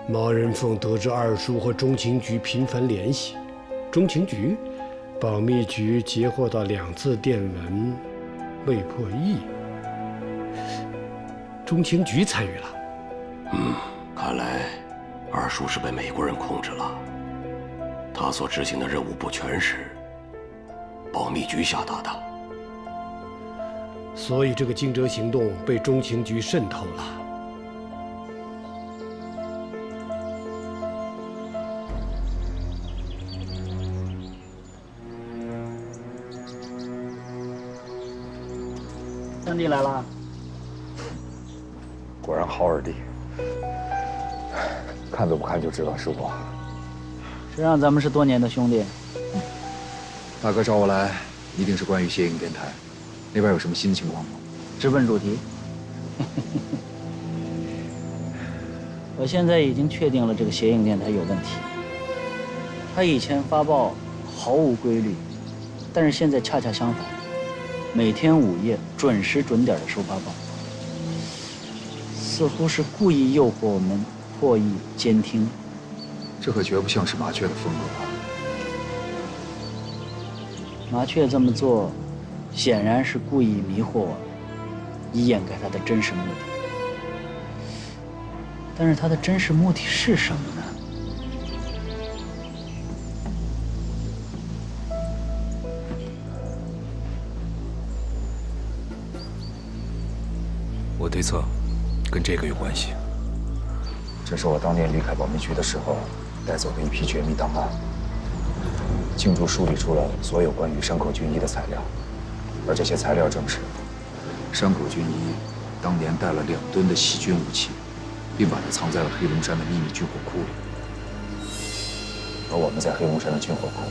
毛人凤得知二叔和中情局频繁联系，中情局、保密局截获到2次电文，未破译。中情局参与了。看来二叔是被美国人控制了。他所执行的任务不全是保密局下达的，所以这个惊蛰行动被中情局渗透了。兄弟来了。果然好耳弟，看都不看就知道是我。谁让咱们是多年的兄弟？大哥找我来，一定是关于谐影电台，那边有什么新情况吗？直奔主题。我现在已经确定了这个谐影电台有问题。他以前发报毫无规律，但是现在恰恰相反，每天午夜准时准点的收发报，似乎是故意诱惑我们破译监听。这可绝不像是麻雀的风格吧？麻雀这么做，显然是故意迷惑我们，以掩盖他的真实目的。但是他的真实目的是什么呢？我推测，跟这个有关系。这是我当年离开保密局的时候带走的一批绝密档案。庆祝梳理出了所有关于山口俊一的材料，而这些材料证实，山口俊一当年带了2吨的细菌武器，并把它藏在了黑龙山的秘密军火库里。而我们在黑龙山的军火库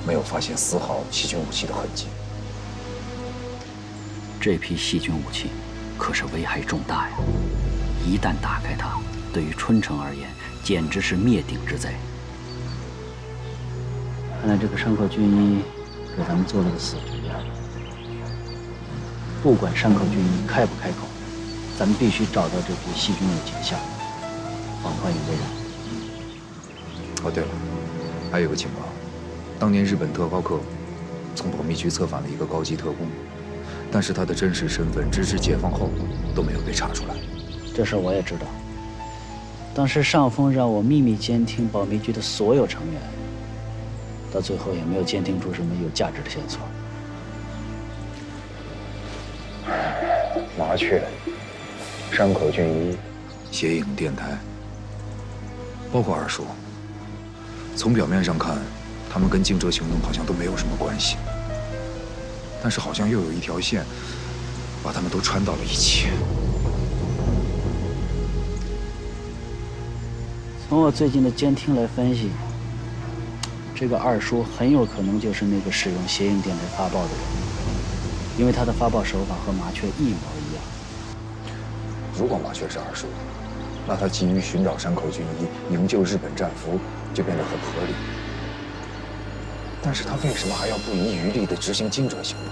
没有发现丝毫细菌武器的痕迹。这批细菌武器可是危害重大呀！一旦打开它，对于春城而言，简直是灭顶之灾。看来这个山口俊一给咱们做了个死局呀！不管山口俊一开不开口，咱们必须找到这批细菌武器的下落，防患于未然。哦，对了，还有个情报，当年日本特高课从保密局策反了一个高级特工，但是他的真实身份直至解放后都没有被查出来。这事我也知道。当时上峰让我秘密监听保密局的所有成员，到最后也没有监听出什么有价值的线索。麻雀、山口俊一、谐影电台，包括二叔。从表面上看，他们跟惊蛰行动好像都没有什么关系，但是好像又有一条线把他们都穿到了一起。从我最近的监听来分析，这个二叔很有可能就是那个使用谐影电台发报的人，因为他的发报手法和麻雀一模一样。如果麻雀是二叔，那他急于寻找山口俊一、营救日本战俘，就变得很合理。但是他为什么还要不遗余力地执行惊蛰行动？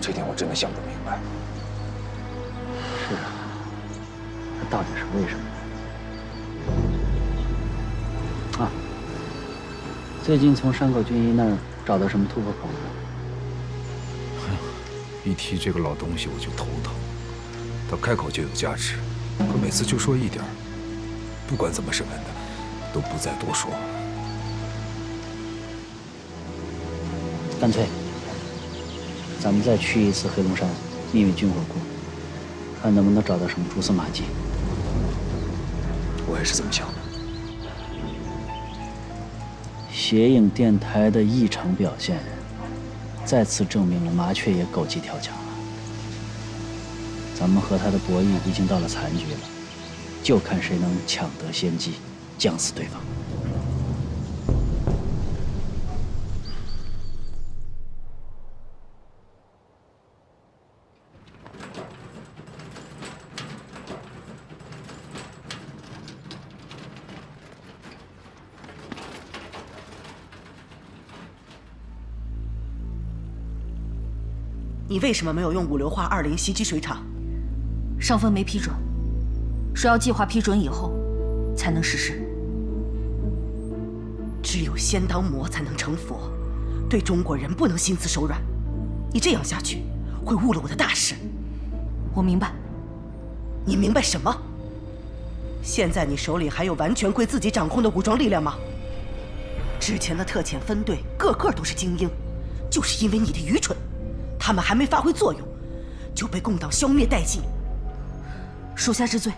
这点我真的想不明白。是啊，那到底是为什么？啊，最近从山口俊一那儿找到什么突破口吗？一提这个老东西我就头疼。他开口就有价值，可每次就说一点，不管怎么审问的，都不再多说。干脆，咱们再去一次黑龙山秘密军火库，看能不能找到什么蛛丝马迹。我也是这么想的。谐影电台的异常表现，再次证明了麻雀也狗急跳墙了。咱们和他的博弈已经到了残局了，就看谁能抢得先机，将死对方。你为什么没有用五硫化20袭击水厂？上峰没批准，说要计划批准以后才能实施。只有先当魔才能成佛，对中国人不能心慈手软。你这样下去会误了我的大事。我明白。你明白什么？现在你手里还有完全归自己掌控的武装力量吗？之前的特遣分队个个都是精英，就是因为你的愚蠢，他们还没发挥作用，就被共党消灭殆尽。属下知罪。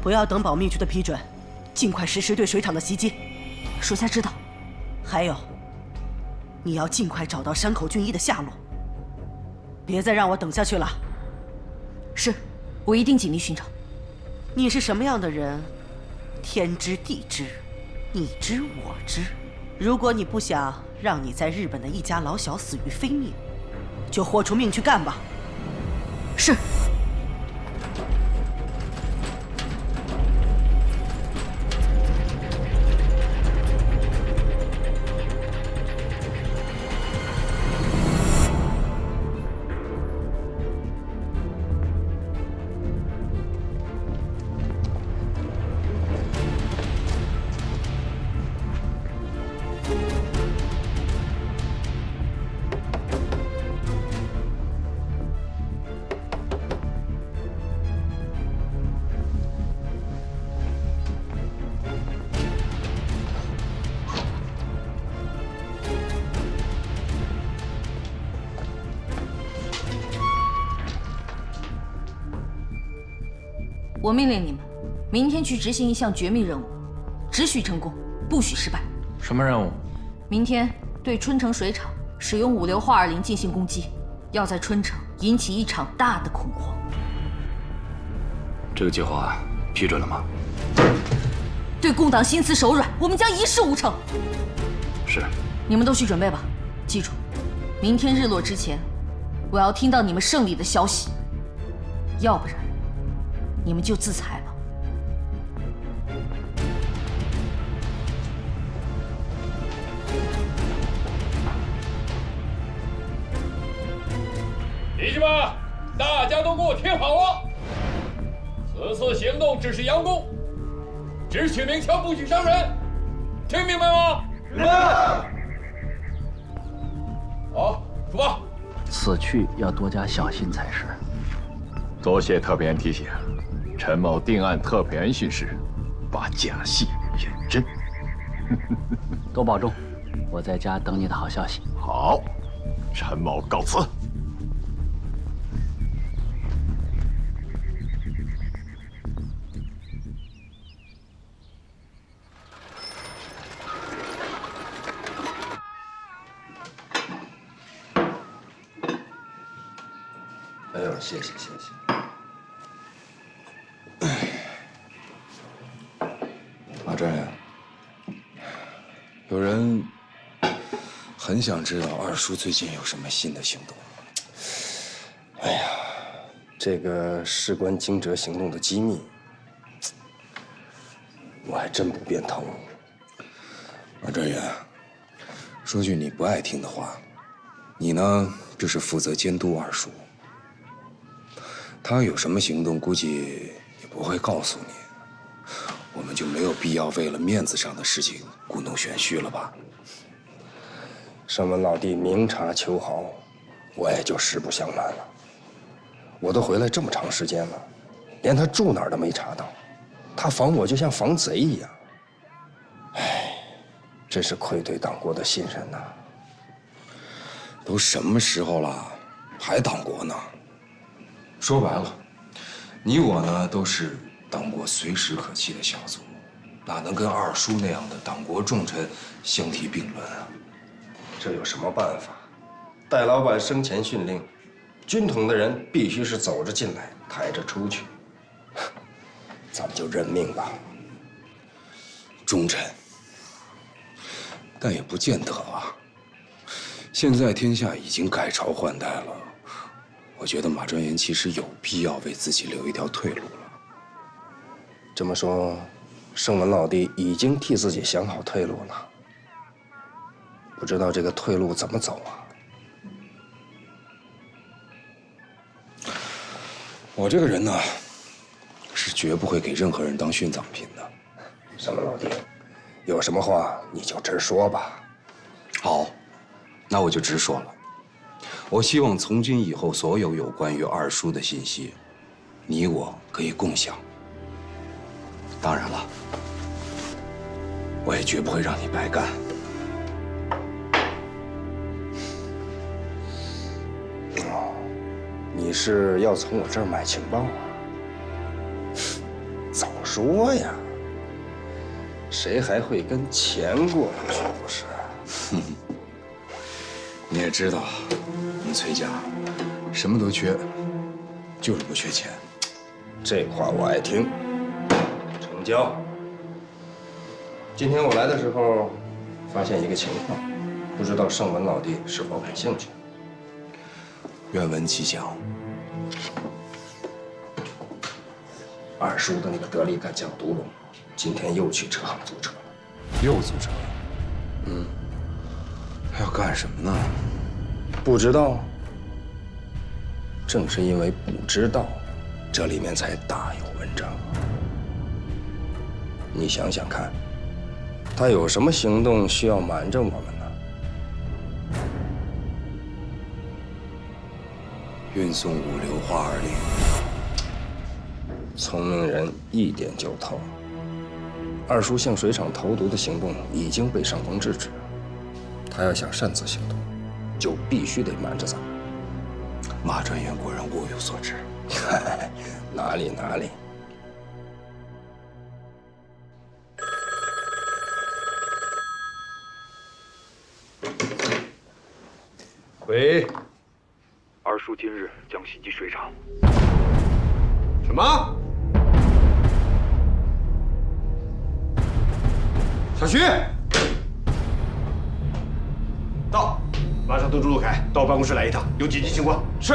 不要等保密局的批准，尽快实施对水厂的袭击。属下知道。还有，你要尽快找到山口俊一的下落。别再让我等下去了。是，我一定尽力寻找。你是什么样的人，天知地知，你知我知。如果你不想让你在日本的一家老小死于非命，就豁出命去干吧。是。我命令你们，明天去执行一项绝密任务，只许成功，不许失败。什么任务？明天对春城水厂使用5流化2磷进行攻击，要在春城引起一场大的恐慌。这个计划批准了吗？对共党心慈手软，我们将一事无成。是。你们都去准备吧，记住，明天日落之前，我要听到你们胜利的消息，要不然你们就自裁了。弟兄们，大家都给我听好了！此次行动只是佯攻，只许鸣枪，不许伤人，听明白吗？明白。好，出发。此去要多加小心才是。多谢特派员提醒，陈某定按特派员训示，把假戏演真。多保重，我在家等你的好消息。好，陈某告辞。哎呦，谢谢谢谢。马专员，有人很想知道二叔最近有什么新的行动。哎呀，这个事关惊蛰行动的机密，我还真不便透露。马专员，说句你不爱听的话，你呢就是负责监督二叔。他有什么行动，估计也不会告诉你。我们就没有必要为了面子上的事情故弄玄虚了吧？上文老弟明察秋毫，我也就实不相瞒了。我都回来这么长时间了，连他住哪儿都没查到，他防我就像防贼一样。唉，真是愧对党国的信任呐！都什么时候了，还党国呢？说白了，你我呢都是党国随时可弃的小卒，哪能跟二叔那样的党国重臣相提并论啊？这有什么办法？戴老板生前训令，军统的人必须是走着进来，抬着出去。咱们就认命吧。忠臣，但也不见得啊。现在天下已经改朝换代了。我觉得马专员其实有必要为自己留一条退路了。这么说，盛文老弟已经替自己想好退路了，不知道这个退路怎么走啊？我这个人呢，是绝不会给任何人当殉葬品的。盛文老弟，有什么话你就直说吧。好，那我就直说了。我希望从今以后，所有有关于二叔的信息，你我可以共享。当然了，我也绝不会让你白干。哦，你是要从我这儿买情报啊？早说呀！谁还会跟钱过不去？不是？你也知道，我们崔家什么都缺，就是不缺钱。这话我爱听。成交。今天我来的时候，发现一个情况，不知道圣文老弟是否感兴趣？愿闻其详。二叔的那个得力干将独龙，今天又去车行租车了。又租车？他要干什么呢？不知道。正是因为不知道，这里面才大有文章。你想想看，他有什么行动需要瞒着我们呢？运送五硫化二磷。聪明人一点就透。二叔向水厂投毒的行动已经被上峰制止，他要想擅自行动，就必须得瞒着咱们。马专员果然物有所值。哪里哪里。喂，二叔今日将袭击水厂。什么？小徐，到，马上通知陆凯到我办公室来一趟，有紧急情况。是。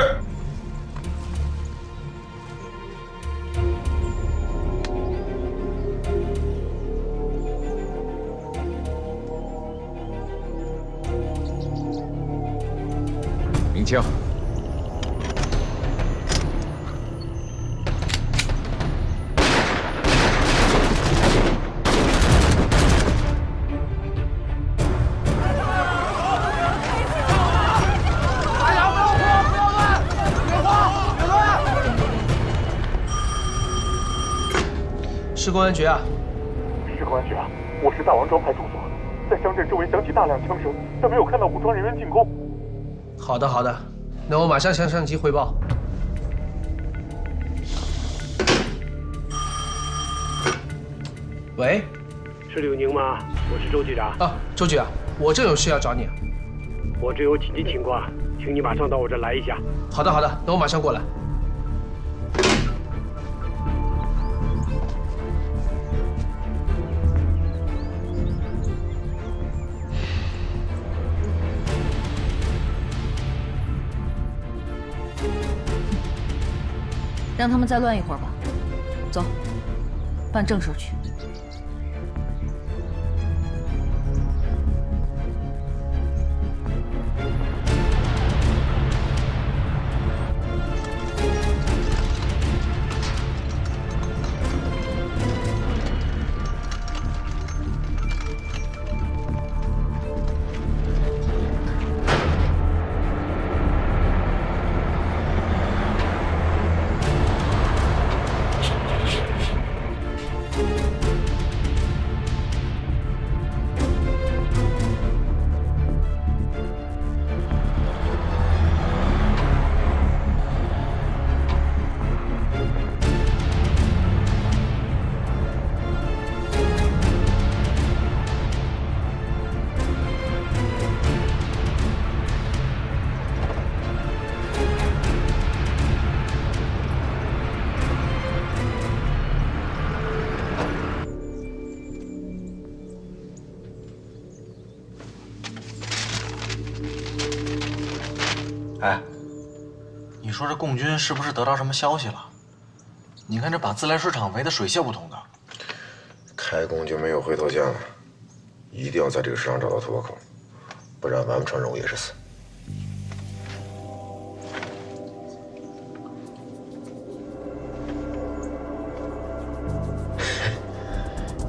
鸣枪。是公安局啊！是公安局啊！我是大王庄派出所，在乡镇周围响起大量枪声，但没有看到武装人员进攻。好的，好的，那我马上向上级汇报。喂，是柳宁吗？我是周局长。啊，周局啊，我正有事要找你。我这有紧急情况，请你马上到我这来一下。好的，好的，那我马上过来。让他们再乱一会儿吧。走，办正事去。哎，你说这共军是不是得到什么消息了？你看这把自来水厂围得水泄不通的。开工就没有回头箭了，一定要在这个市场找到突破口，不然完不成任务也是死。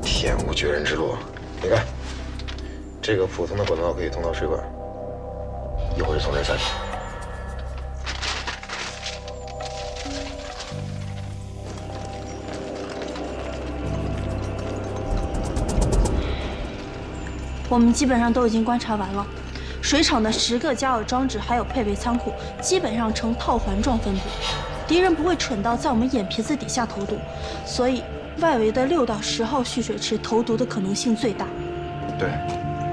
天无绝人之路，你看，这个普通的管道可以通到水管，一会儿就从这儿下去。我们基本上都已经观察完了，水厂的10个加饵装置还有配备仓库，基本上呈套环状分布。敌人不会蠢到在我们眼皮子底下投毒，所以外围的6到10号蓄水池投毒的可能性最大。对，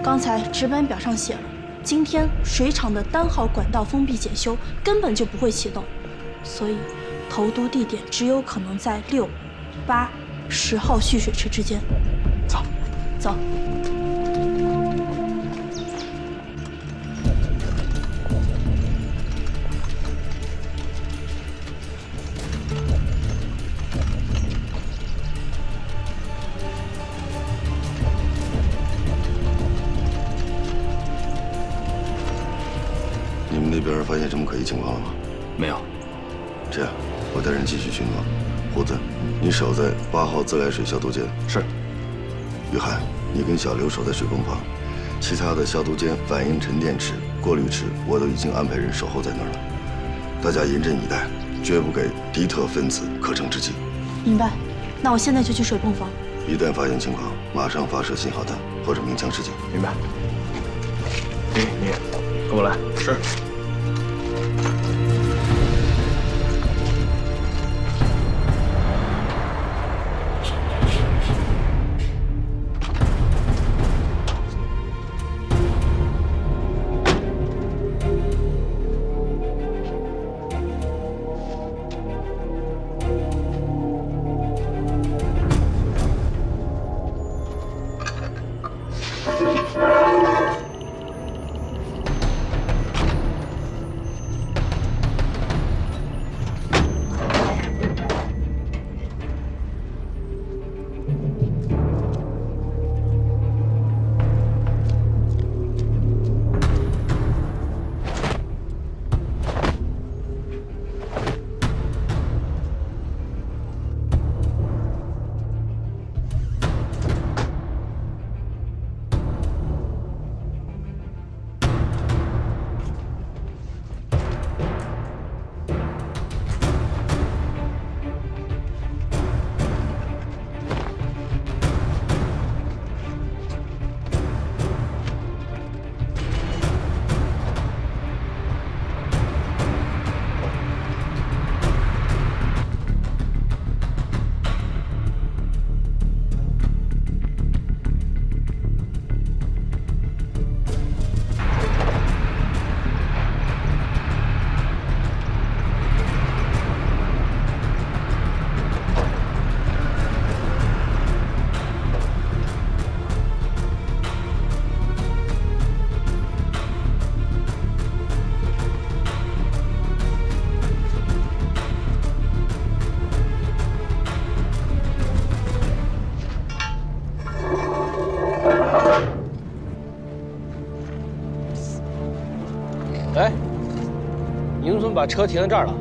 刚才值班表上写了，今天水厂的单号管道封闭检修根本就不会启动，所以投毒地点只有可能在6、8、10号蓄水池之间。走，走。你们那边发现什么可疑情况了吗？没有。这样，我带人继续巡逻。胡子，你守在8号自来水消毒间。是。雨涵，你跟小刘守在水泵房，其他的消毒间、反应沉淀池、过滤池，我都已经安排人守候在那儿了。大家严阵以待，绝不给敌特分子可乘之机。明白。那我现在就去水泵房。一旦发现情况，马上发射信号弹或者鸣枪示警。明白。你跟我来。是。哎，您怎么把车停在这儿了？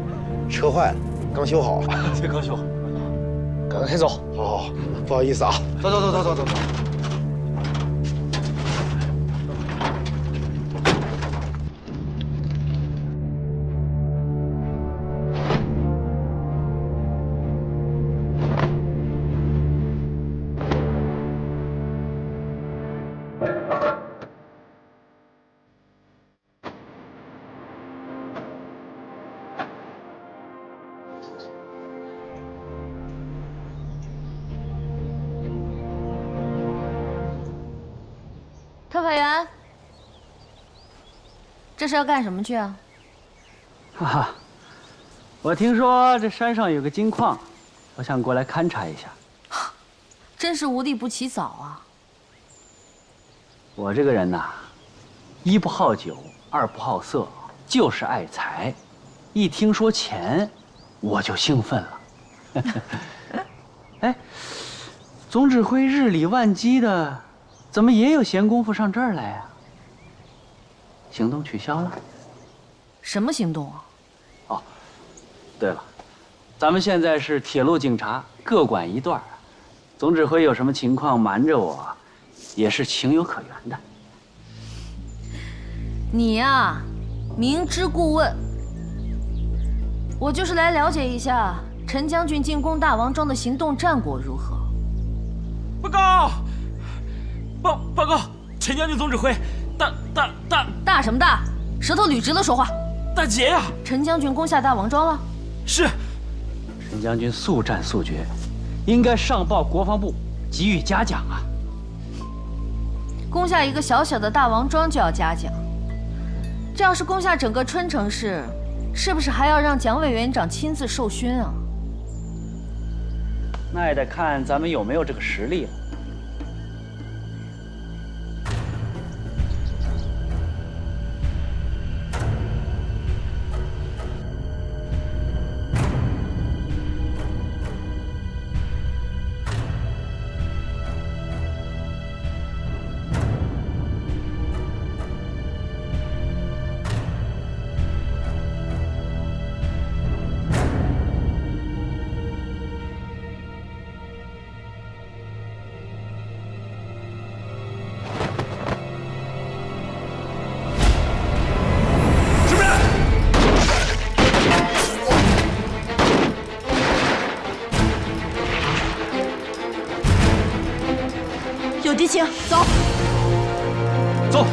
车坏了，刚修好。这刚修好，赶快走。好，不好意思啊。走走走走走走走。特派员，这是要干什么去啊？哈哈，我听说这山上有个金矿，我想过来勘察一下。真是无利不起早啊！我这个人呐，一不好酒，二不好色，就是爱财。一听说钱，我就兴奋了。哎，总指挥日理万机的，怎么也有闲工夫上这儿来啊？行动取消了？什么行动啊？哦，对了，咱们现在是铁路警察，各管一段。总指挥有什么情况瞒着我，也是情有可原的。你呀，明知故问。我就是来了解一下陈将军进攻大王庄的行动战果如何。报告，报告，陈将军总指挥，大什么大？舌头捋直了说话。大捷呀！陈将军攻下大王庄了。是。陈将军速战速决，应该上报国防部，给予嘉奖啊！攻下一个小小的大王庄就要嘉奖，这要是攻下整个春城市，是不是还要让蒋委员长亲自授勋啊？那也得看咱们有没有这个实力了。有敌情，走。走。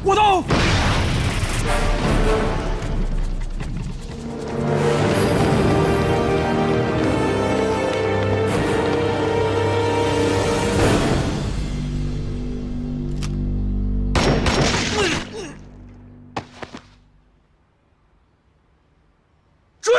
我到。追！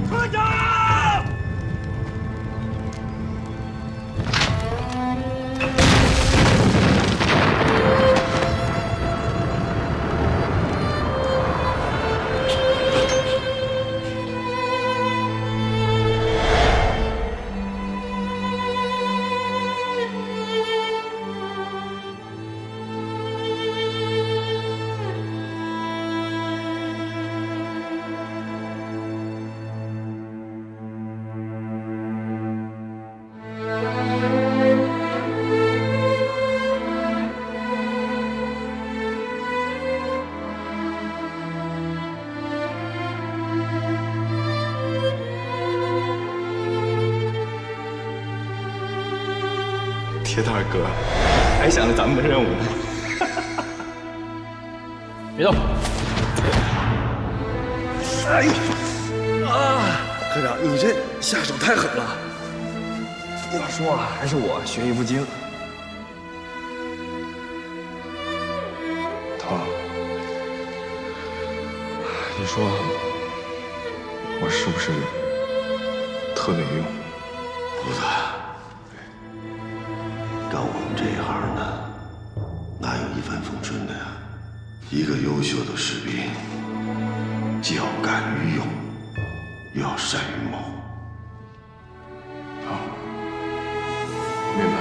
团长！铁蛋儿哥，还想着咱们的任务呢。别动！哎呦！啊，科长，你这下手太狠了。要说啊，还是我学艺不精。涛，你说我是不是特没用？不的。干我们这一行的，哪有一帆风顺的呀？一个优秀的士兵，既要敢于勇，又要善于谋。好，明白。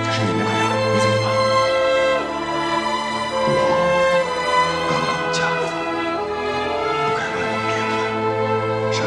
这是你的科长，你怎么办？我刚刚嫁，不该乱有偏袒。是。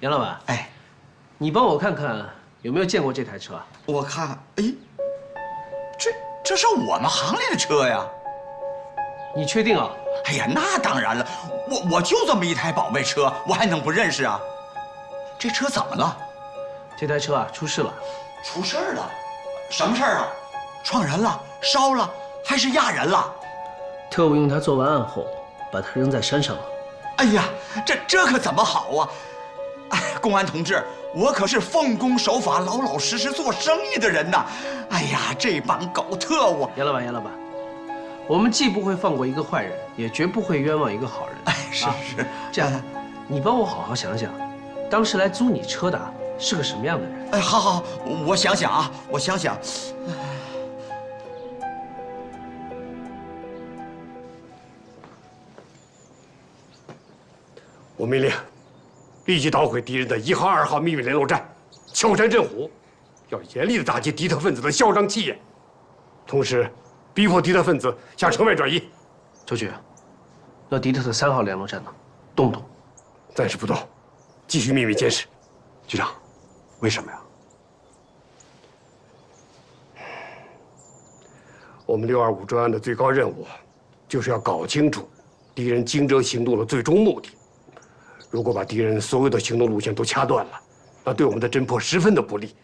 杨老板，哎，你帮我看看有没有见过这台车啊？我看，哎，这是我们行里的车呀。你确定啊？哎呀，那当然了，我就这么一台宝贝车，我还能不认识啊？这车怎么了？这台车啊出事了。出事了？什么事儿啊？撞人了？烧了？还是压人了？特务用它做完案后，把它扔在山上了。哎呀，这可怎么好啊！哎，公安同志，我可是奉公守法、老老实实做生意的人呐！哎呀，这帮狗特务！杨老板，我们既不会放过一个坏人，也绝不会冤枉一个好人。哎，是。这样，你帮我好好想想，当时来租你车的是个什么样的人？哎，好，我想想啊，我想想。我命令，立即捣毁敌人的1号、2号秘密联络站，敲山震虎，要严厉地打击敌特分子的嚣张气焰，同时逼迫敌特分子向城外转移。周局，那敌特的3号联络站呢？动不动？暂时不动，继续秘密监视。局长，为什么呀？我们625专案的最高任务，就是要搞清楚敌人惊蛰行动的最终目的。如果把敌人所有的行动路线都掐断了，那对我们的侦破十分的不利。